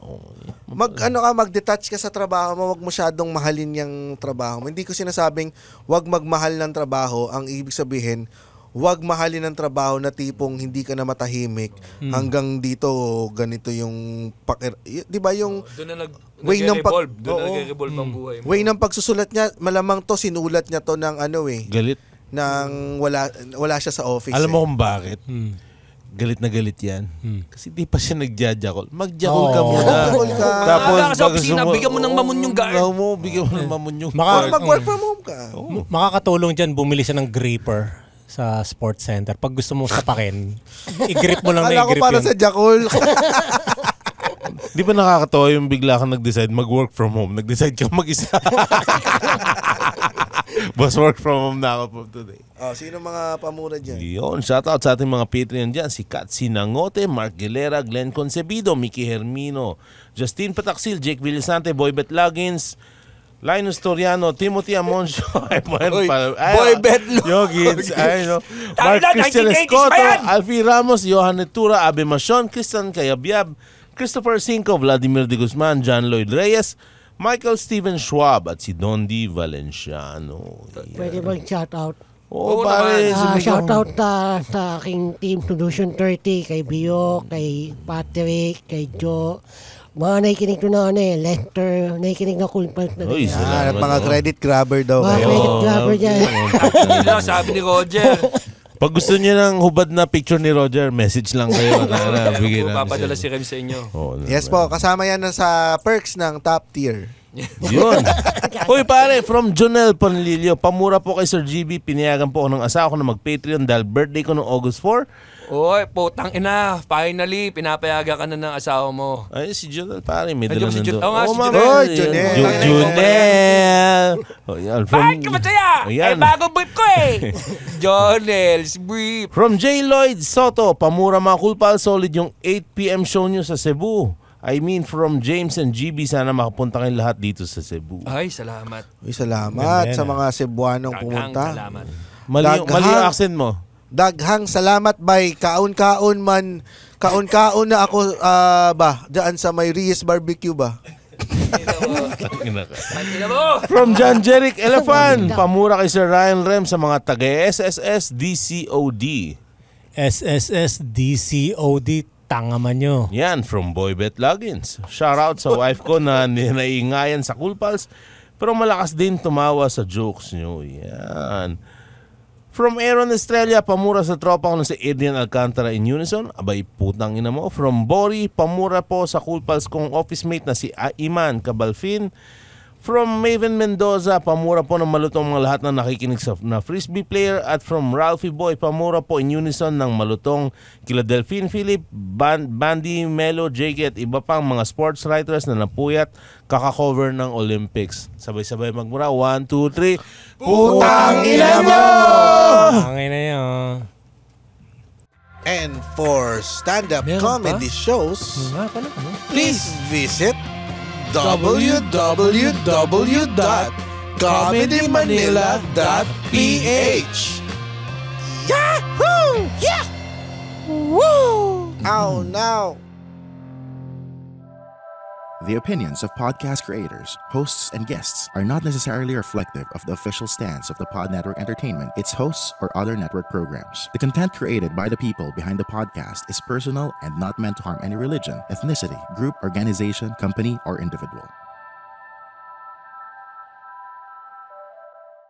Speaker 1: Mag-detach ka sa trabaho mo, wag masyadong mahalin yung trabaho mo. Hindi ko sinasabing wag magmahal ng trabaho, ang ibig sabihin, wag mahalin ng trabaho na tipong hindi ka na matahimik hanggang dito ganito yung di ba yung way ng
Speaker 2: nag-revolve ang buhay mo.
Speaker 1: Way ng pagsusulat niya, malamang to sinulat niya to ng
Speaker 5: galit.
Speaker 1: Nang wala siya sa office.
Speaker 5: Alam mo kung bakit? Galit na galit yan. Kasi di pa siya nagjajakol. Magjakol ka muna.
Speaker 2: Tapos sa opisina, bigyan mo ng mamon yung guard.
Speaker 5: Bigyan mo ng mamon yung
Speaker 1: guard. Mag-work from home ka.
Speaker 4: Makakatulong dyan, bumili siya ng gripper sa sports center. Pag gusto mong sapakin, i-grip mo lang na i-grip yun.
Speaker 1: Para sa jakol.
Speaker 5: Di ba nakakatawa yung bigla kang nag-decide mag-work from home? Nag-decide kang mag-isa. Boss, work from home na ako today.
Speaker 1: Sino mga pamura dyan?
Speaker 5: Yun, shoutout sa ating mga Patreon dyan. Si Kat Sinangote, Mark Gilera, Glenn Concebido, Mickey Hermino, Justine Pataksil, Jake Villasante, Boybet Logins, Linus Toriano, Timothy Amoncio,
Speaker 1: Boybet
Speaker 5: Yogins, Mark Christian Escoto, Alfie Ramos, Johan Netura, Abe Macion, Christian Cayabyab, Christopher Cinco, Vladimir De Guzman, John Lloyd Reyes, Michael Steven Schwab, at si Dondi Valenciano.
Speaker 6: Pwede mag-shoutout.
Speaker 5: Pare.
Speaker 6: Shoutout sa aking team Solution 30, kay Bio, kay Patrick, kay Joe. Mga nakikinig ko na Lester, nakikinig na Cool Pals na.
Speaker 1: Mga credit grabber daw.
Speaker 6: Mga credit grabber dyan.
Speaker 2: Sabi ni Roger,
Speaker 5: Pag gusto niyo ng hubad na picture ni Roger, message lang kayo. Bigay natin
Speaker 2: Papadala
Speaker 5: sa
Speaker 2: si Rem sa inyo.
Speaker 1: Yes po, kasama yan sa perks ng top tier.
Speaker 5: Yun. Uy pare, from Jonel Panlilio, pamura po kay Sir GB, pinayagan po ako ng asawa ko na mag-Patreon dahil birthday ko noong August 4.
Speaker 2: Oy, putang ina. Finally, pinapayagan ka na ng asawa mo.
Speaker 5: Ay, si Jonel pare, may dala
Speaker 2: si
Speaker 5: nandun.
Speaker 2: Oo nga, si
Speaker 5: mama.
Speaker 2: Jonel.
Speaker 1: Oy, Jonel.
Speaker 5: Jonel. Yan,
Speaker 2: Bakit ka masaya?
Speaker 5: Ayan.
Speaker 2: Bago brief ko eh. Jonel's brief.
Speaker 5: From J. Lloyd Soto, pamura mga cool pal, solid yung 8 p.m. show nyo sa Cebu. I mean, from James and GB, sana makapunta kayo lahat dito sa Cebu.
Speaker 2: Ay, salamat.
Speaker 1: Uy, salamat sa mga Cebuanong pumunta.
Speaker 2: Salamat.
Speaker 5: Mali yung accent mo.
Speaker 1: Daghang salamat bay. Kaon-kaon na ako dyan sa may Reyes Barbecue ba?
Speaker 5: From John Jeric Elephant, pamura kay Sir Ryan Rem sa mga taga-SSS DCOD.
Speaker 4: SSS DCOD, tanga man nyo.
Speaker 5: Yan, from Boybet Logins. Shoutout sa wife ko na naiingayan sa Cool Pals, pero malakas din tumawa sa jokes nyo. Yan. From Aaron Estrella, pamura sa tropa ko na si Adrian Alcantara in Unison. Abay, putang ina mo. From Bori, pamura po sa Cool Pals kong office mate na si Iman Cabalfin. From Maven Mendoza, pamura po ng malutong mga lahat na nakikinig na Frisbee player. At from Ralphie Boy, pamura po in unison ng malutong kila Delphine Philip, Bandy, Melo, Jake at iba pang mga sports writers na napuyat kaka-cover ng Olympics. Sabay-sabay magmura. 1, 2, 3. Putang ina nyo!
Speaker 4: Angay na yun.
Speaker 1: And for stand-up comedy shows, please visit www.comedymanila.ph. Yahoo! Yeah! Woo! Ow, now.
Speaker 3: The opinions of podcast creators, hosts, and guests are not necessarily reflective of the official stance of the Pod Network Entertainment, its hosts, or other network programs. The content created by the people behind the podcast is personal and not meant to harm any religion, ethnicity, group, organization, company, or individual.